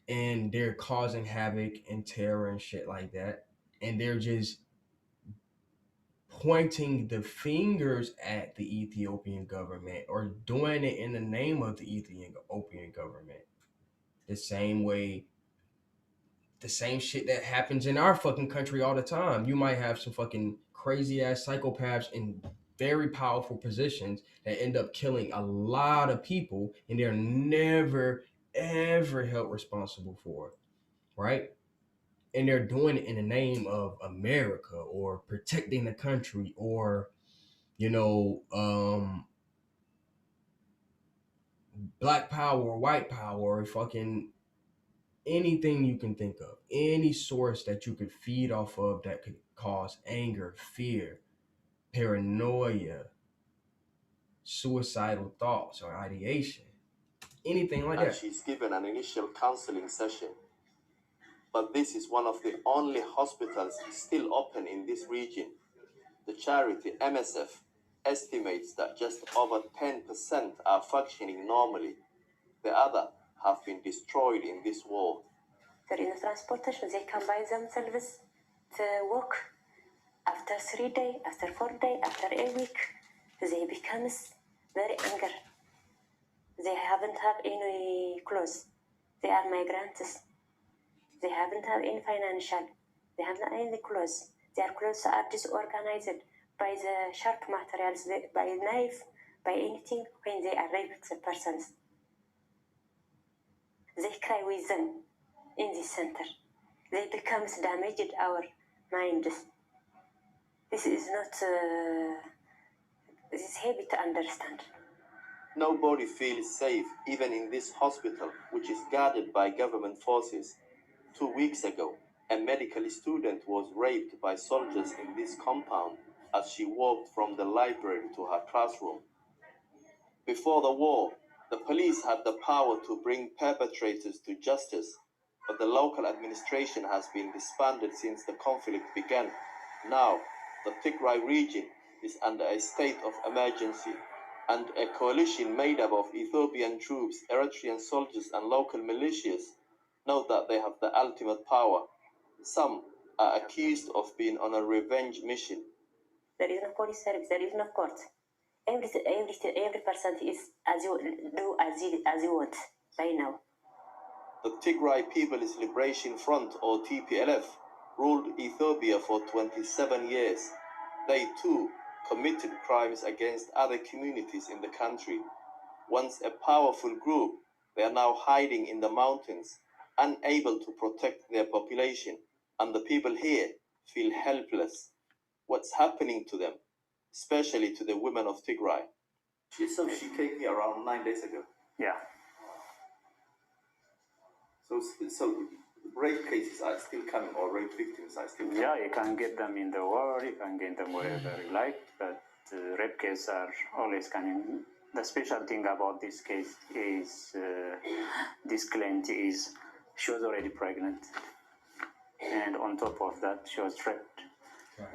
S1: and they're causing havoc and terror and shit like that. And they're just pointing the fingers at the Ethiopian government or doing it in the name of the Ethiopian government. The same shit that happens in our fucking country all the time. You might have some fucking crazy ass psychopaths in very powerful positions that end up killing a lot of people, and they're never ever held responsible for it, right? And they're doing it in the name of America or protecting the country or, black power or white power or fucking anything you can think of, any source that you could feed off of that could cause anger, fear, paranoia, suicidal thoughts or ideation, anything like that.
S9: She's given an initial counseling session. But this is one of the only hospitals still open in this region. The charity MSF estimates that just over 10% are functioning normally. The other have been destroyed in this war.
S11: They're in the transportation. They can buy themselves to work. After 3 days, after 4 days, after a week, they become very angry. They haven't have any clothes. They are migrants. They haven't have any financial. They haven't any clothes. Their clothes are disorganized by the sharp materials, by knife, by anything when they are raped the persons. They cry with them in this center. They become damaged our minds. This is not. This is heavy to understand.
S9: Nobody feels safe, even in this hospital, which is guarded by government forces. 2 weeks ago, a medical student was raped by soldiers in this compound as she walked from the library to her classroom. Before the war, the police had the power to bring perpetrators to justice, but the local administration has been disbanded since the conflict began. Now, the Tigray region is under a state of emergency, and a coalition made up of Ethiopian troops, Eritrean soldiers, and local militias know that they have the ultimate power. Some are accused of being on a revenge mission.
S11: There is no police service, there is no court. Every person is as you do as you want right now.
S9: The Tigray People's Liberation Front, or TPLF, ruled Ethiopia for 27 years. They too committed crimes against other communities in the country. Once a powerful group, they are now hiding in the mountains, unable to protect their population, and the people here feel helpless. What's happening to them, especially to the women of Tigray? She came here around 9 days ago.
S10: Yeah.
S9: So rape cases are still coming, or rape victims are still coming?
S10: Yeah, you can get them in the war, you can get them wherever you like, but rape cases are always coming. The special thing about this case is this client is she was already pregnant, and on top of that she was raped,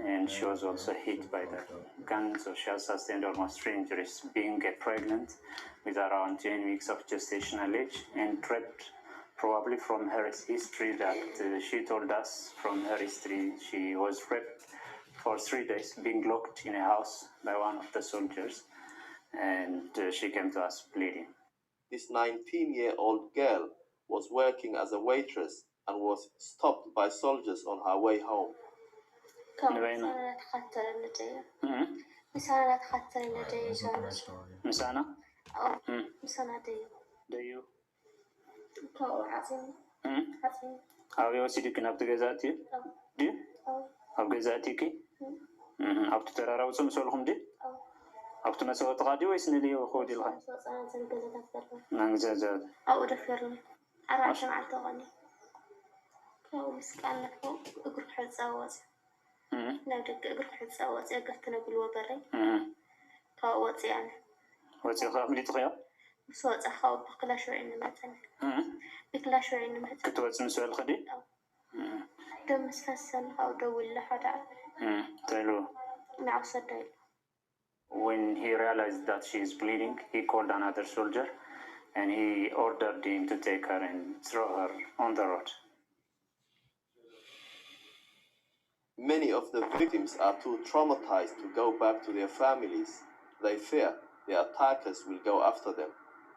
S10: and she was also hit by the gun, so she has sustained almost 3 injuries, being pregnant with around 10 weeks of gestational age, and raped. Probably from her history that she told us, from her history, she was raped for 3 days, being locked in a house by one of the soldiers, and she came to us bleeding.
S9: This 19-year-old girl was working as a waitress and was stopped by soldiers on her way home.
S10: أبي وسيدك نبت جزاتي دي أب جزاتيكي أب تترى وسم سولهم دي أب تنسوا تغادي ويسندي وخودي لها نعزازات
S12: أو دفرني أرعش مع التغني كاو مسكان لك أقرب حد سوات نودك أقرب حد سوات أقفتنا بالوبري كاو واتي يعني
S10: واتي خاف ملي تغيا
S12: بصوت أخاو بقلا شوي نمتن بقلا شوي نمتن
S10: كتوات نسوال خدي
S12: دم مسفسن أو دول لحدا
S10: تلو
S12: مع صدق.
S10: When he realized that she is bleeding, he called another soldier and he ordered him to take her and throw her on the road.
S9: Many of the victims are too traumatized to go back to their families. They fear the attackers will go after them.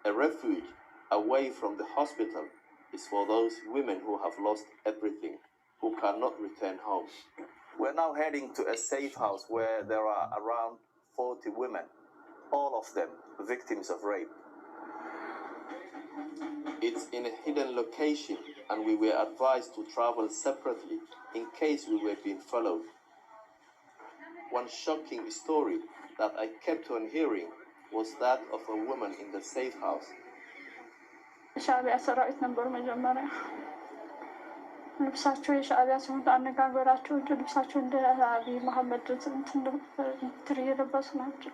S9: A refuge away from the hospital is for those women who have lost everything, who cannot return home. We're now heading to a safe house where there are around 40 women, all of them victims of rape. It's in a hidden location, and we were advised to travel separately in case we were being followed. One shocking story that I kept on hearing was that of a woman in the safe house.
S12: شعبي أسرعت نمبر مجمرة لبساتشو شعبي أسمع عنك عباراتشو لبساتشو عند أبي محمد تري لبس ناتشو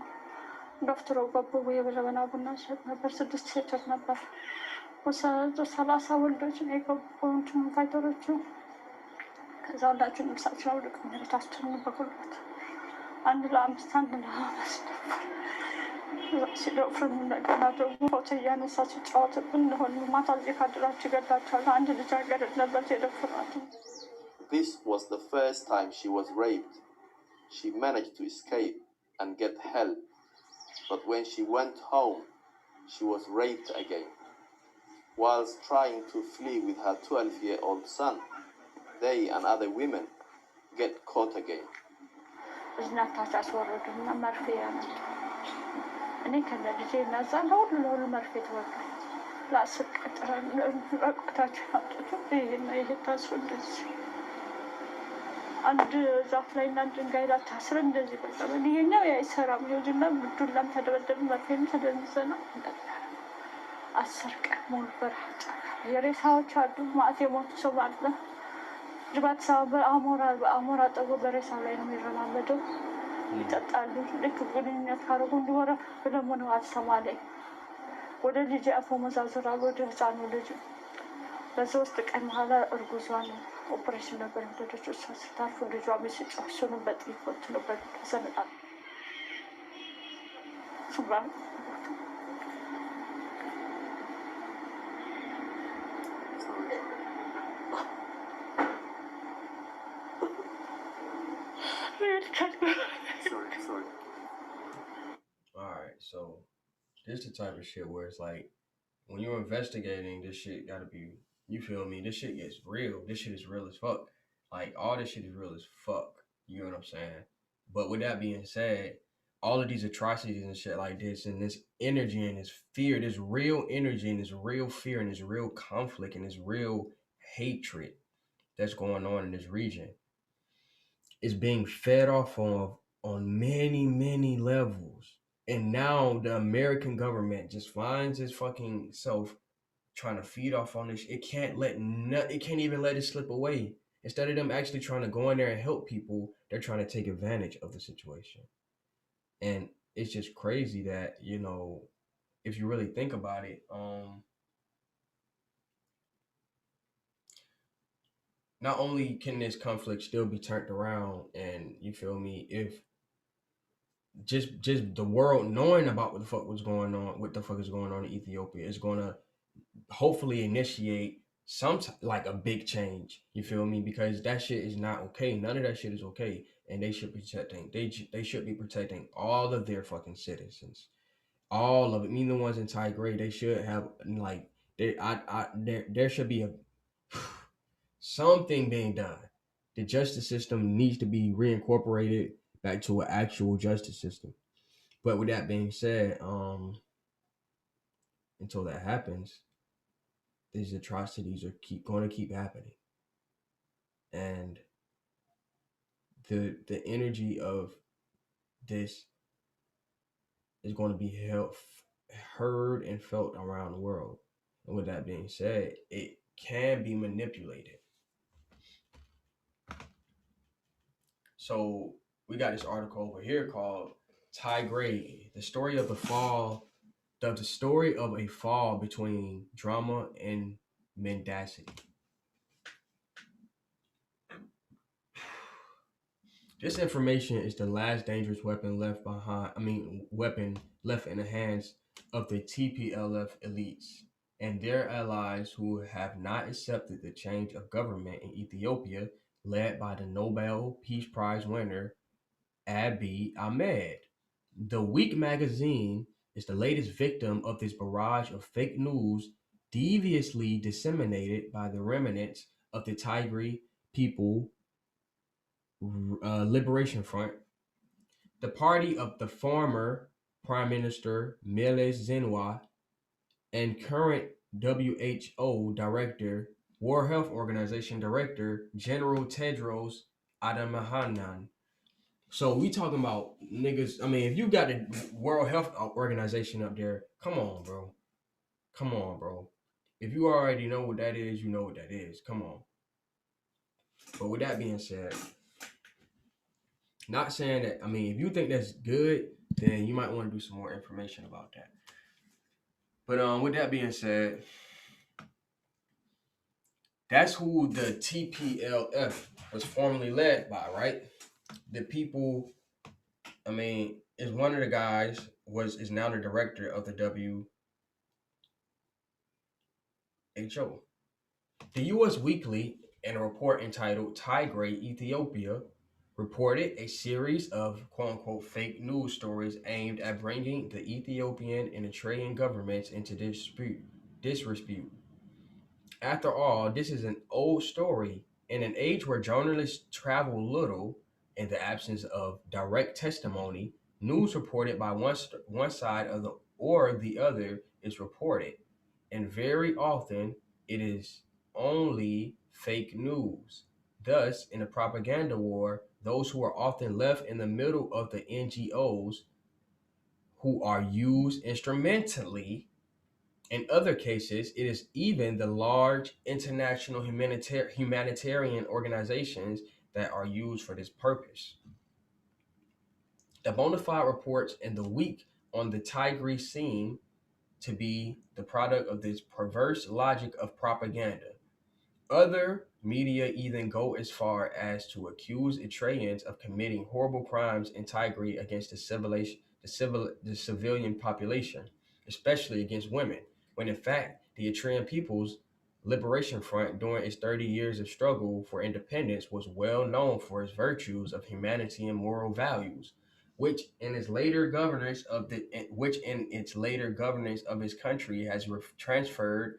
S12: دفترو بابو ويا بنا بناش نبر سدست سيتر نبر وسلاسة ولدوش نيكو بونتم فايتورتشو كذا لاتشو لبساتشو ولك من رتاستر نبقولت عند لا مستند لا بس ሲደፍሩ እንደገናቸው ፎቶ እያነሳች ጫወትብን ሆኑ ማታ እዚህ ካድራችሁ ገላችኋል አንድ ልጃገረድ ነበር የደፈሯት
S9: This was the first time she was raped. She managed to escape and get help, but when she went home, she was raped again. whilst trying to flee with her 12-year-old son. They and other women get caught again.
S12: እዝናታች አስወረዱና መርፌ ያመጡ። እኔ ከነ ልጄ እናዛ ለሁሉ መርፌ ተወጋ። ለአስር ቀን ረቁታቸው አውጥቶ ይሄ ታስሮ እንደዚህ አንድ ዛፍ ላይ እና ድንጋይ ላይ ታስረን እንደዚህ በጣም ይሄኛው አይሰራም። ይኸውና ዱላም ተደበደብን፣ መርፌም ተደንዘና አስር ቀን ሙሉ በረሃ ጫካ የሬሳዎች አሉ። ማዕት የሞቱ ሰው አለ። ጅባት ሰው በአሞራ ጠጉ በሬሳው ላይ ነው የሚረማመደው። ይጠጣሉ። ልክ ግንኙነት ካደረጉ እንዲወረ ብለሞ ነው አልሰማለኝ። ወደ ልጅ አፎ መዛዝራሉ ወደ ህፃኑ ልጅ በሶስት ቀን በኋላ እርጉዟን ኦፕሬሽን ነበር ያደረገችው። እሷ ስታርፍ ልጇ ሚስጫው እሱንም በጥይት ወጥቶበት ተሰንጣል። ሱባን
S9: Sorry.
S1: Alright, so this is the type of shit where it's like when you're investigating, this shit gotta be, you feel me? This shit gets real. This shit is real as fuck. Like, all this shit is real as fuck. You know what I'm saying? But with that being said, all of these atrocities and shit like this, and this energy and this fear, this real energy and this real fear and this real conflict and this real hatred that's going on in this region is being fed off on many levels. And now the American government just finds its fucking self trying to feed off on this. It can't even let it slip away. Instead of them actually trying to go in there and help people, they're trying to take advantage of the situation. And it's just crazy that, you know, if you really think about it, not only can this conflict still be turned around, and you feel me, if just the world knowing about what the fuck is going on in Ethiopia is going to hopefully initiate some like a big change. You feel me? Because that shit is not okay. None of that shit is okay, and they should be protecting all of their fucking citizens, all of it. I mean, the ones in Tigray, they should have like there should be something being done. The justice system needs to be reincorporated back to an actual justice system. But with that being said, until that happens, these atrocities are going to keep happening, and the energy of this is going to be heard and felt around the world. And with that being said, it can be manipulated. So we got this article over here called Tigray, the story of a fall between drama and mendacity. This information is the last dangerous weapon left in the hands of the TPLF elites and their allies who have not accepted the change of government in Ethiopia led by the Nobel Peace Prize winner Abiy Ahmed. The Week magazine is the latest victim of this barrage of fake news deviously disseminated by the remnants of the Tigray People Liberation Front, the party of the former Prime Minister Meles Zenawi and current WHO Director, World Health Organization Director, General Tedros Adhanom. So we talking about niggas. I mean, if you got the World Health Organization up there, come on, bro. If you already know what that is, you know what that is. Come on. But with that being said, not saying that, I mean, if you think that's good, then you might want to do some more information about that. But with that being said, that's who the TPLF was formerly led by, right? The people, I mean, is one of the guys is now the director of the WHO. The U.S. Weekly, in a report entitled Tigray, Ethiopia, reported a series of quote-unquote fake news stories aimed at bringing the Ethiopian and Eritrean governments into disrepute. After all, this is an old story. In an age where journalists travel little, in the absence of direct testimony, news reported by one side of the or the other is reported, and very often it is only fake news. Thus, in a propaganda war, those who are often left in the middle of the NGOs who are used instrumentally. In other cases, it is even the large international humanitarian organizations that are used for this purpose. The bona fide reports in the week on the Tigray seem to be the product of this perverse logic of propaganda. Other media even go as far as to accuse Eritreans of committing horrible crimes in Tigray against the civilian population, especially against women, when in fact the Eritrean People's Liberation Front during its 30 years of struggle for independence was well known for its virtues of humanity and moral values, which in its later governance of its country has transferred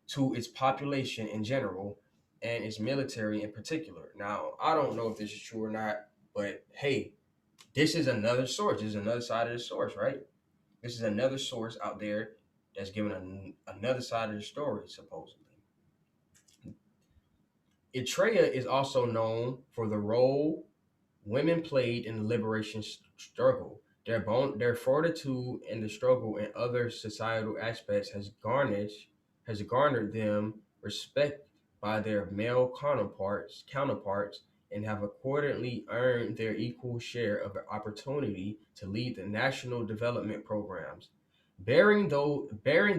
S1: to its population in general and its military in particular. Now, I don't know if this is true or not, but hey, this is another source. This is another side of the source, right? This is another source out there that's giving another side of the story, supposedly. Eritrea is also known for the role women played in the liberation struggle. Their fortitude in the struggle and other societal aspects has garnered them respect by their male counterparts and have accordingly earned their equal share of the opportunity to lead the national development programs. Bearing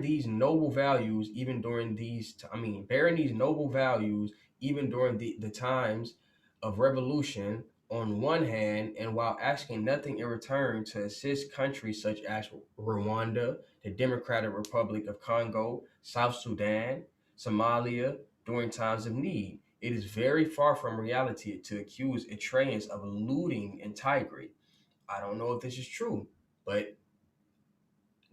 S1: these noble values even during the times of revolution on one hand, and while asking nothing in return to assist countries such as Rwanda, the Democratic Republic of Congo, South Sudan, Somalia during times of need. It is very far from reality to accuse Eritreans of looting in Tigray. I don't know if this is true, but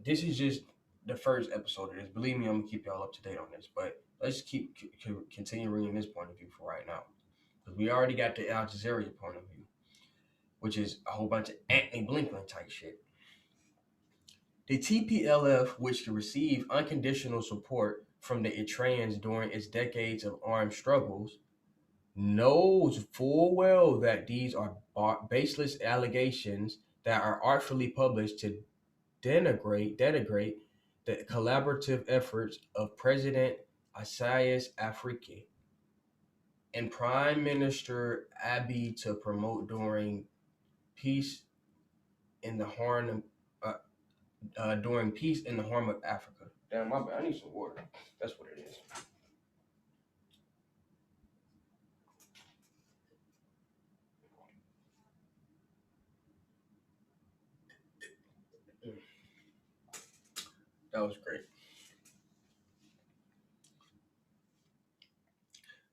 S1: this is just the first episode of this. Believe me, I'm gonna keep y'all up to date on this, but let's continue reading this point of view for right now, because we already got the Al Jazeera point of view, which is a whole bunch of Anthony Blinken type shit. The TPLF, which can receive unconditional support from the Eritreans during its decades of armed struggles, knows full well that these are baseless allegations that are artfully published to denigrate the collaborative efforts of President Isaias Afwerki and Prime Minister Abiy to promote during peace in the Horn of Africa. Damn, my bad. I need some water. That's what it is. That was great.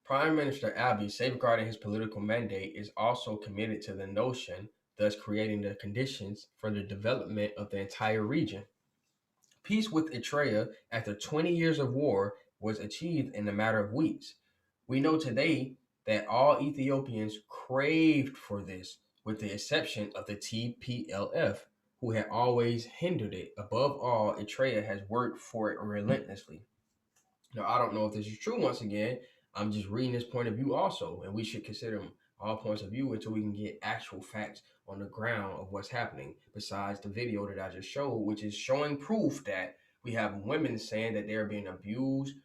S1: Prime Minister Abiy, safeguarding his political mandate, is also committed to the notion, thus creating the conditions for the development of the entire region. Peace with Eritrea after 20 years of war was achieved in a matter of weeks. We know today that all Ethiopians craved for this, with the exception of the TPLF, who had always hindered it. Above all, Eritrea has worked for it relentlessly. Now, I don't know if this is true. Once again, I'm just reading this point of view also, and we should consider all points of view until we can get actual facts on the ground of what's happening, besides the video that I just showed, which is showing proof that we have women saying that they're being abused,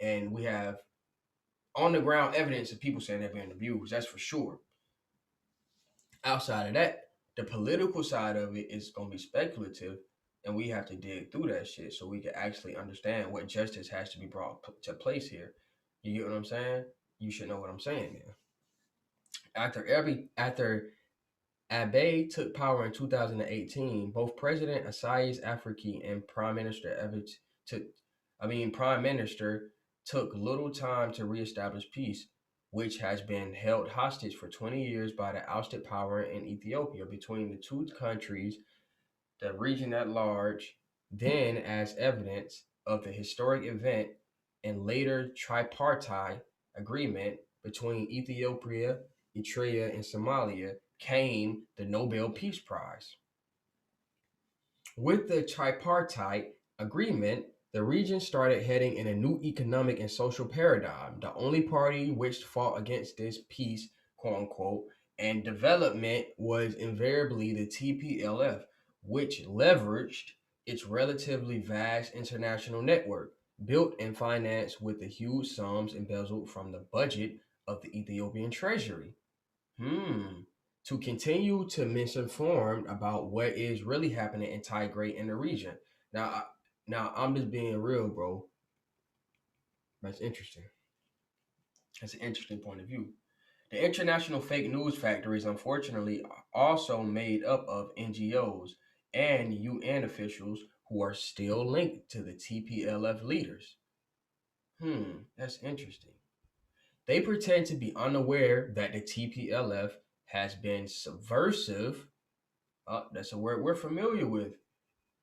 S1: and we have on the ground evidence of people saying they're being abused. That's for sure. Outside of that, the political side of it is going to be speculative, and we have to dig through that shit so we can actually understand what justice has to be brought to place here. You get what I'm saying? You should know what I'm saying now. After Abiy took power in 2018, both President Isaias Afwerki and Prime Minister took little time to reestablish peace, which has been held hostage for 20 years by the ousted power in Ethiopia between the two countries, the region at large. Then, as evidence of the historic event, and later tripartite agreement between Ethiopia, Eritrea, and Somalia came the Nobel Peace Prize. With the tripartite agreement, the region started heading in a new economic and social paradigm. The only party which fought against this peace, quote unquote, and development was invariably the TPLF, which leveraged its relatively vast international network, built and financed with the huge sums embezzled from the budget of the Ethiopian treasury. To continue to misinform about what is really happening in Tigray in the region. Now, I'm just being real, bro. That's interesting. That's an interesting point of view. The international fake news factory is unfortunately also made up of NGOs and UN officials who are still linked to the TPLF leaders. That's interesting. They pretend to be unaware that the TPLF has been subversive, that's a word we're familiar with,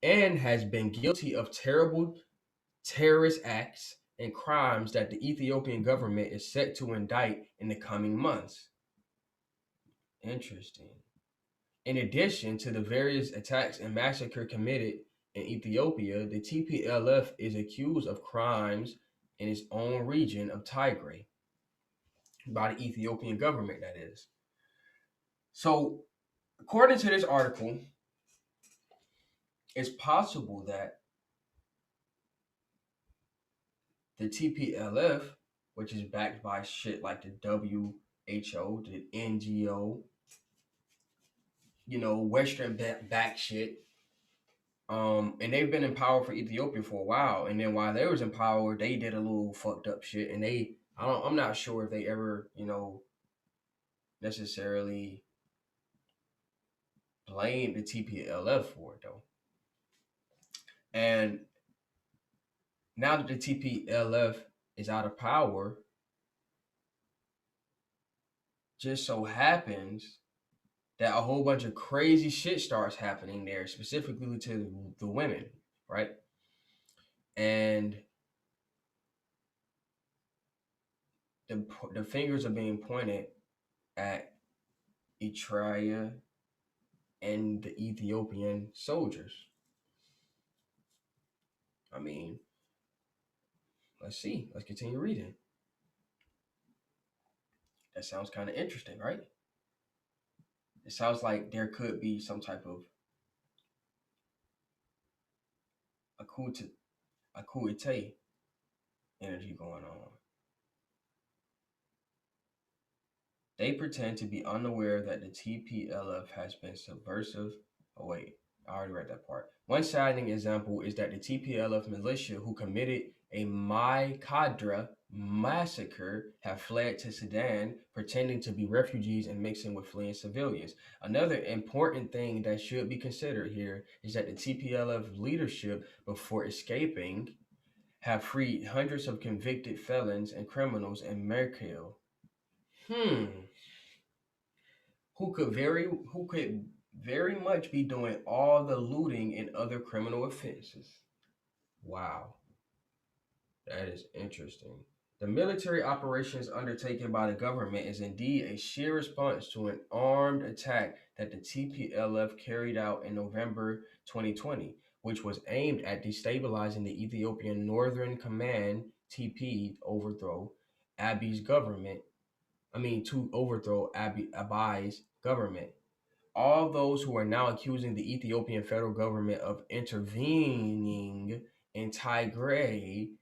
S1: and has been guilty of terrible terrorist acts and crimes that the Ethiopian government is set to indict in the coming months. Interesting. In addition to the various attacks and massacres committed in Ethiopia, the TPLF is accused of crimes in its own region of Tigray by the Ethiopian government, that is. So, according to this article, it's possible that the TPLF, which is backed by shit like the WHO, the NGO, Western back shit, and they've been in power for Ethiopia for a while. And then while they was in power, they did a little fucked up shit, and I'm not sure if they ever, necessarily blame the TPLF for it though. And now that the TPLF is out of power, just so happens that a whole bunch of crazy shit starts happening there, specifically to the women, right? And the fingers are being pointed at Eritrea and the Ethiopian soldiers. I mean, let's see. Let's continue reading. That sounds kind of interesting, right? It sounds like there could be some type of a coup d'etat energy going on. They pretend to be unaware that the TPLF has been subversive. Oh wait, I already read that part. One shining example is that the TPLF militia who committed a Mai Kadra massacre have fled to Sudan, pretending to be refugees and mixing with fleeing civilians. Another important thing that should be considered here is that the TPLF leadership, before escaping, have freed hundreds of convicted felons and criminals in Merkel. Who could very much be doing all the looting and other criminal offenses. Wow. That is interesting. The military operations undertaken by the government is indeed a sheer response to an armed attack that the TPLF carried out in November 2020, which was aimed at destabilizing the Ethiopian Northern Command TP to overthrow Abiy's government. All those who are now accusing the Ethiopian federal government of intervening in Tigray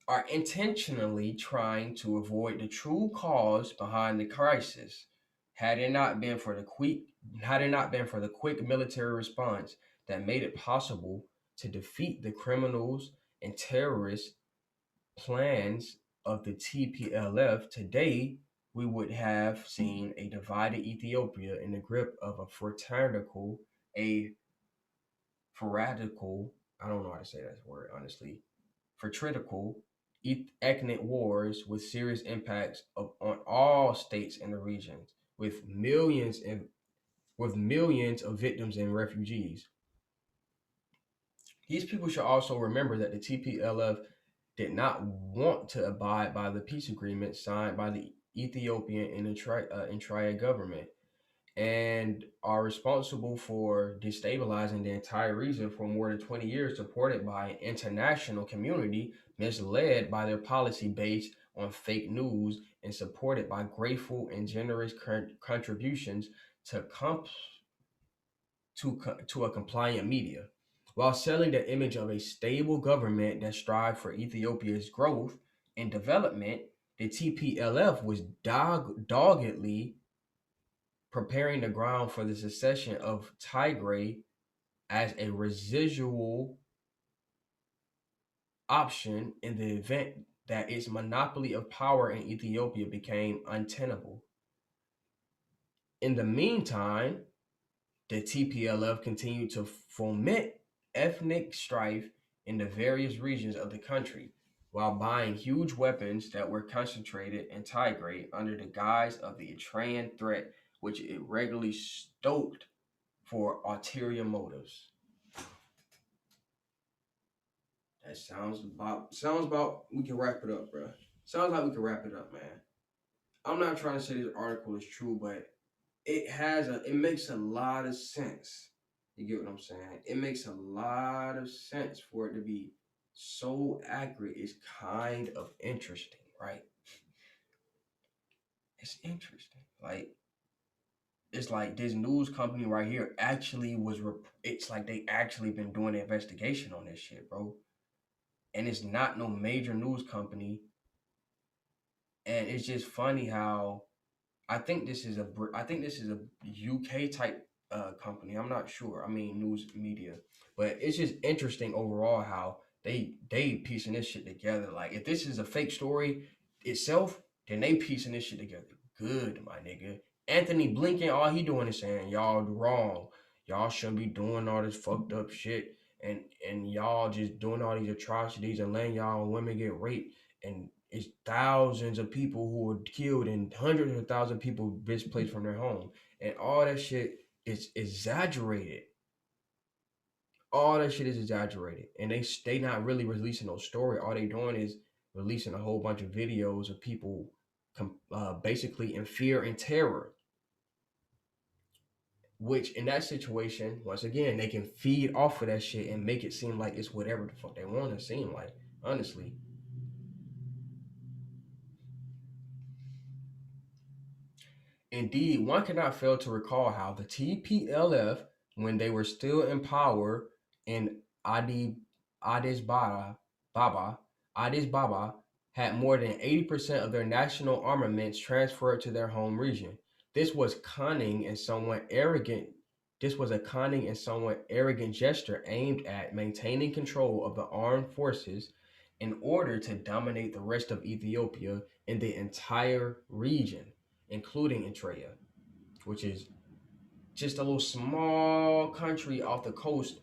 S1: are intentionally trying to avoid the true cause behind the crisis. Had it not been for the quick military response that made it possible to defeat the criminals and terrorist plans of the TPLF, today we would have seen a divided Ethiopia in the grip of a faradical, I don't know how to say that word, honestly, fratricidal ethnic wars with serious impacts on all states in the region, with millions of victims and refugees. These people should also remember that the TPLF did not want to abide by the peace agreement signed by the Ethiopian and Eritrea government, and are responsible for destabilizing the entire region for more than 20 years, supported by an international community misled by their policy based on fake news and supported by grateful and generous contributions to a compliant media. While selling the image of a stable government that strived for Ethiopia's growth and development, the TPLF was doggedly preparing the ground for the secession of Tigray as a residual option in the event that its monopoly of power in Ethiopia became untenable. In the meantime, the TPLF continued to foment ethnic strife in the various regions of the country while buying huge weapons that were concentrated in Tigray under the guise of the Eritrean threat, which it regularly stoked for ulterior motives. That sounds about we can wrap it up, bro. Sounds like we can wrap it up, man. I'm not trying to say this article is true, but it makes a lot of sense. You get what I'm saying? It makes a lot of sense for it to be so accurate. It's kind of interesting, right? It's interesting. Like, it's like this news company right here actually it's like they actually been doing an investigation on this shit, bro. And it's not no major news company. And it's just funny how I think this is a UK type company. I'm not sure. I mean, news media, but it's just interesting overall how they piecing this shit together. Like, if this is a fake story itself, then they piecing this shit together good, my nigga. Anthony Blinken, all he doing is saying y'all wrong. Y'all shouldn't be doing all this fucked up shit, and y'all just doing all these atrocities and letting y'all women get raped, and it's thousands of people who were killed and hundreds of thousands of people displaced from their home. And all that shit is exaggerated. All that shit is exaggerated. And they not really releasing no story. All they doing is releasing a whole bunch of videos of people basically in fear and terror. Which in that situation, once again, they can feed off of that shit and make it seem like it's whatever the fuck they want to seem like, honestly. Indeed, one cannot fail to recall how the TPLF, when they were still in power in Addis Ababa, had more than 80% of their national armaments transferred to their home region. This was a cunning and somewhat arrogant gesture aimed at maintaining control of the armed forces in order to dominate the rest of Ethiopia and the entire region, including Eritrea, which is just a little small country off the coast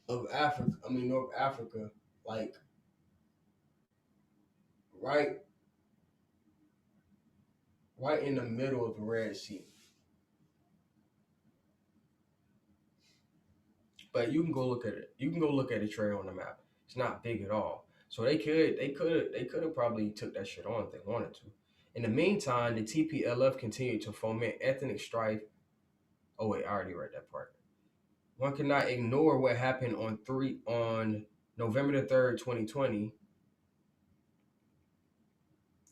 S1: of Africa. I mean, North Africa, like right in the middle of the Red Sea. But you can go look at it. You can go look at Eritrea on the map. It's not big at all. So they could have probably took that shit on if they wanted to. In the meantime, the TPLF continued to foment ethnic strife. Oh wait, I already read that part. One cannot ignore what happened on November the 3rd, 2020.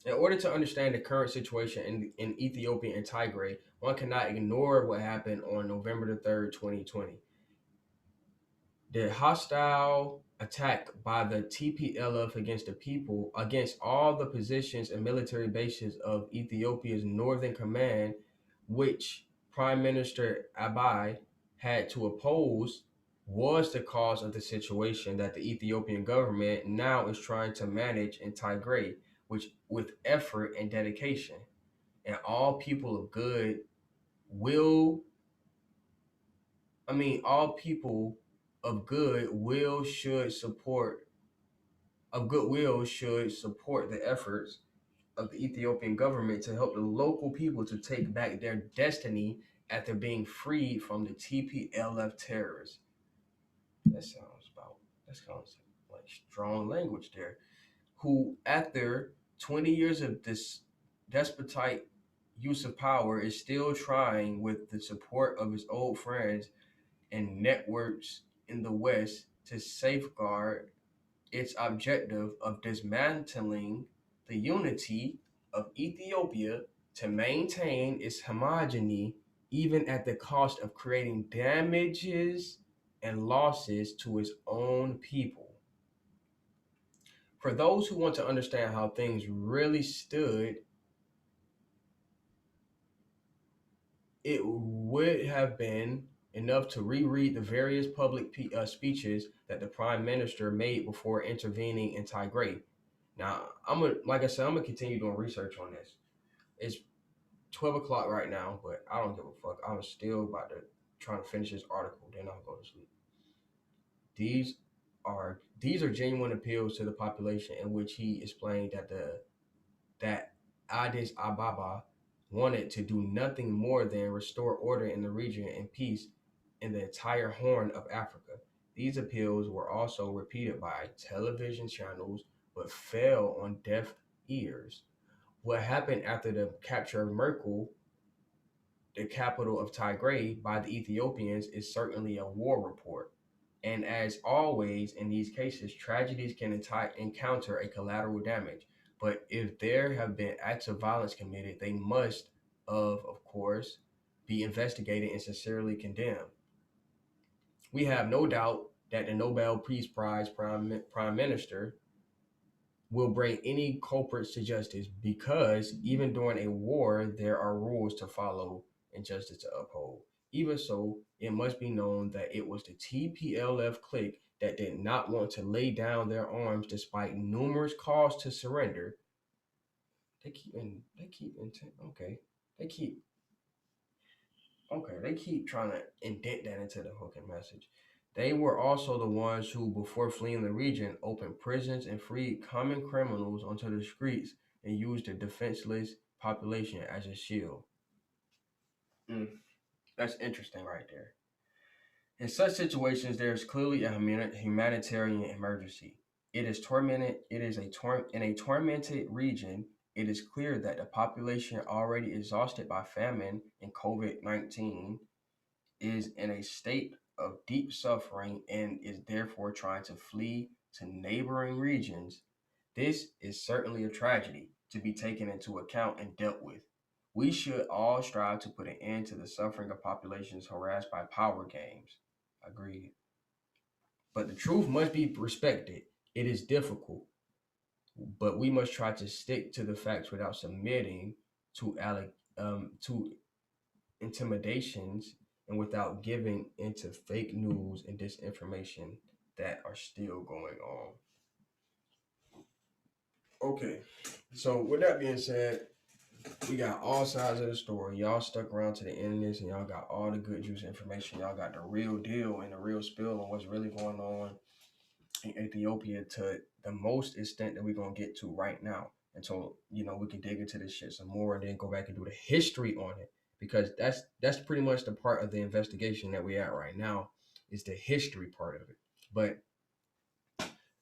S1: In order to understand the current situation in Ethiopia and Tigray, one cannot ignore what happened on November the 3rd, 2020. The hostile attack by the TPLF against all the positions and military bases of Ethiopia's Northern Command, which Prime Minister Abiy had to oppose, was the cause of the situation that the Ethiopian government now is trying to manage in Tigray, which with effort and dedication. And all people of goodwill should support the efforts of the Ethiopian government to help the local people to take back their destiny after being freed from the TPLF terrorists. That sounds like strong language there, who after 20 years of this despotite use of power is still trying with the support of his old friends and networks in the West to safeguard its objective of dismantling the unity of Ethiopia to maintain its homogeny, even at the cost of creating damages and losses to its own people. For those who want to understand how things really stood, it would have been enough to reread the various public speeches that the prime minister made before intervening in Tigray. Now, like I said, I'm gonna continue doing research on this. It's 12 o'clock right now, but I don't give a fuck. I'm still about to trying to finish this article, then I'll go to sleep. These are genuine appeals to the population in which he explained that Addis Ababa wanted to do nothing more than restore order in the region and peace in the entire Horn of Africa. These appeals were also repeated by television channels but fell on deaf ears. What happened after the capture of Merkel, the capital of Tigray, by the Ethiopians is certainly a war report. And as always in these cases, tragedies can encounter a collateral damage. But if there have been acts of violence committed, they must, of course, be investigated and sincerely condemned. We have no doubt that the Nobel Peace Prize Prime Minister will bring any culprits to justice, because even during a war, there are rules to follow and justice to uphold. Even so, it must be known that it was the TPLF clique that did not want to lay down their arms despite numerous calls to surrender. They keep trying to indent that into the fucking message. They were also the ones who, before fleeing the region, opened prisons and freed common criminals onto the streets and used the defenseless population as a shield. That's interesting right there. In such situations, there is clearly a humanitarian emergency. In a tormented region, it is clear that the population, already exhausted by famine and COVID-19, is in a state of deep suffering and is therefore trying to flee to neighboring regions. This is certainly a tragedy to be taken into account and dealt with. We should all strive to put an end to the suffering of populations harassed by power games. Agreed. But the truth must be respected. It is difficult, but we must try to stick to the facts without submitting to intimidations and without giving into fake news and disinformation that are still going on. Okay, so with that being said, we got all sides of the story. Y'all stuck around to the end of this, and y'all got all the good juice information. Y'all got the real deal and the real spill on what's really going on in Ethiopia to the most extent that we're going to get to right now. And so, we can dig into this shit some more and then go back and do the history on it, because that's pretty much the part of the investigation that we're at right now, is the history part of it. But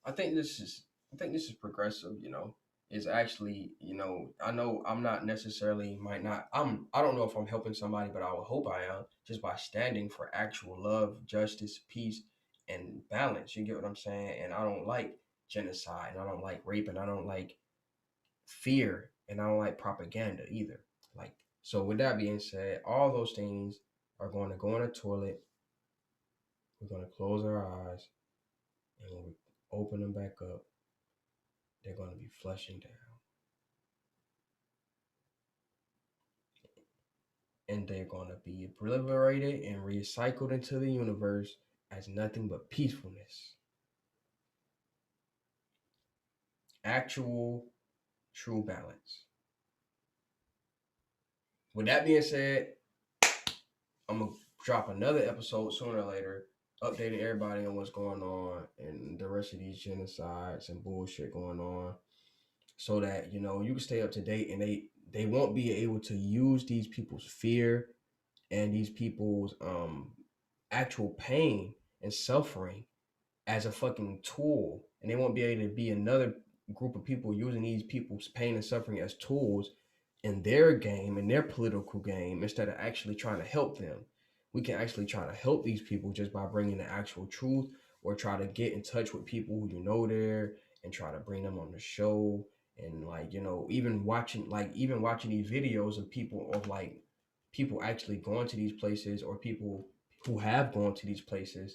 S1: I think this is progressive, It's actually, I know I'm not necessarily, I don't know if I'm helping somebody, but I would hope I am, just by standing for actual love, justice, peace, and balance. You get what I'm saying? And I don't like genocide, and I don't like rape, and I don't like fear, and I don't like propaganda either. So with that being said, all those things are going to go in the toilet. We're going to close our eyes, and when we open them back up, they're going to be flushing down. And they're going to be obliterated and recycled into the universe as nothing but peacefulness. Actual, true balance. With that being said, I'm going to drop another episode sooner or later, updating everybody on what's going on and the rest of these genocides and bullshit going on, so that, you can stay up to date, and they won't be able to use these people's fear and these people's actual pain and suffering as a fucking tool and they won't be able to be another group of people using these people's pain and suffering as tools in their game, in their political game, instead of actually trying to help them. We can actually try to help these people just by bringing the actual truth, or try to get in touch with people who you know there and try to bring them on the show. And like, you know, even watching these videos of people actually going to these places, or people who have gone to these places,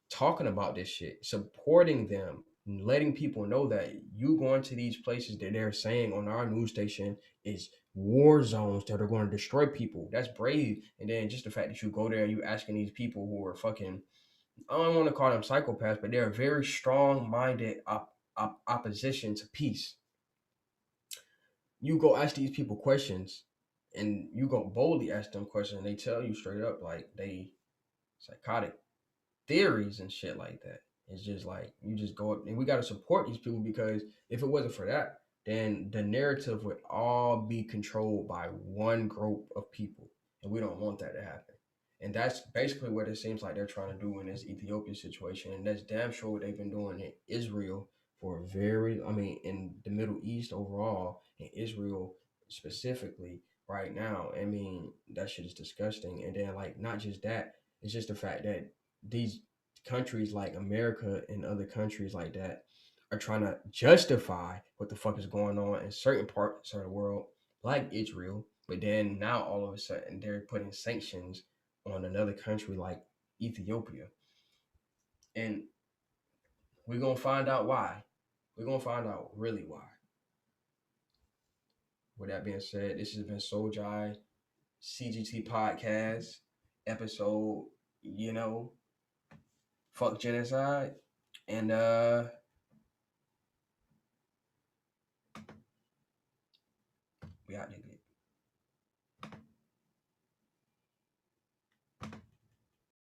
S1: talking about this shit, supporting them, and letting people know that you going to these places that they're saying on our news station is war zones that are going to destroy people. That's brave. And then just the fact that you go there and you asking these people who are fucking, I don't want to call them psychopaths, but they're a very strong-minded opposition to peace. You go ask these people questions, and you go boldly ask them questions, and they tell you straight up like they psychotic theories and shit like that. It's just like, you just go up, and we got to support these people, because if it wasn't for that, then the narrative would all be controlled by one group of people, and we don't want that to happen. And that's basically what it seems like they're trying to do in this Ethiopia situation, and that's damn sure what they've been doing in Israel for in the Middle East overall, in Israel specifically right now. I mean, that shit is disgusting. And then, like, not just that, it's just the fact that these countries like America and other countries like that are trying to justify what the fuck is going on in certain parts of the world, like Israel. But then now all of a sudden they're putting sanctions on another country like Ethiopia. And we're going to find out why. We're going to find out really why. With that being said, this has been Soljai CGT Podcast, episode, fuck genocide. And we out, nigga.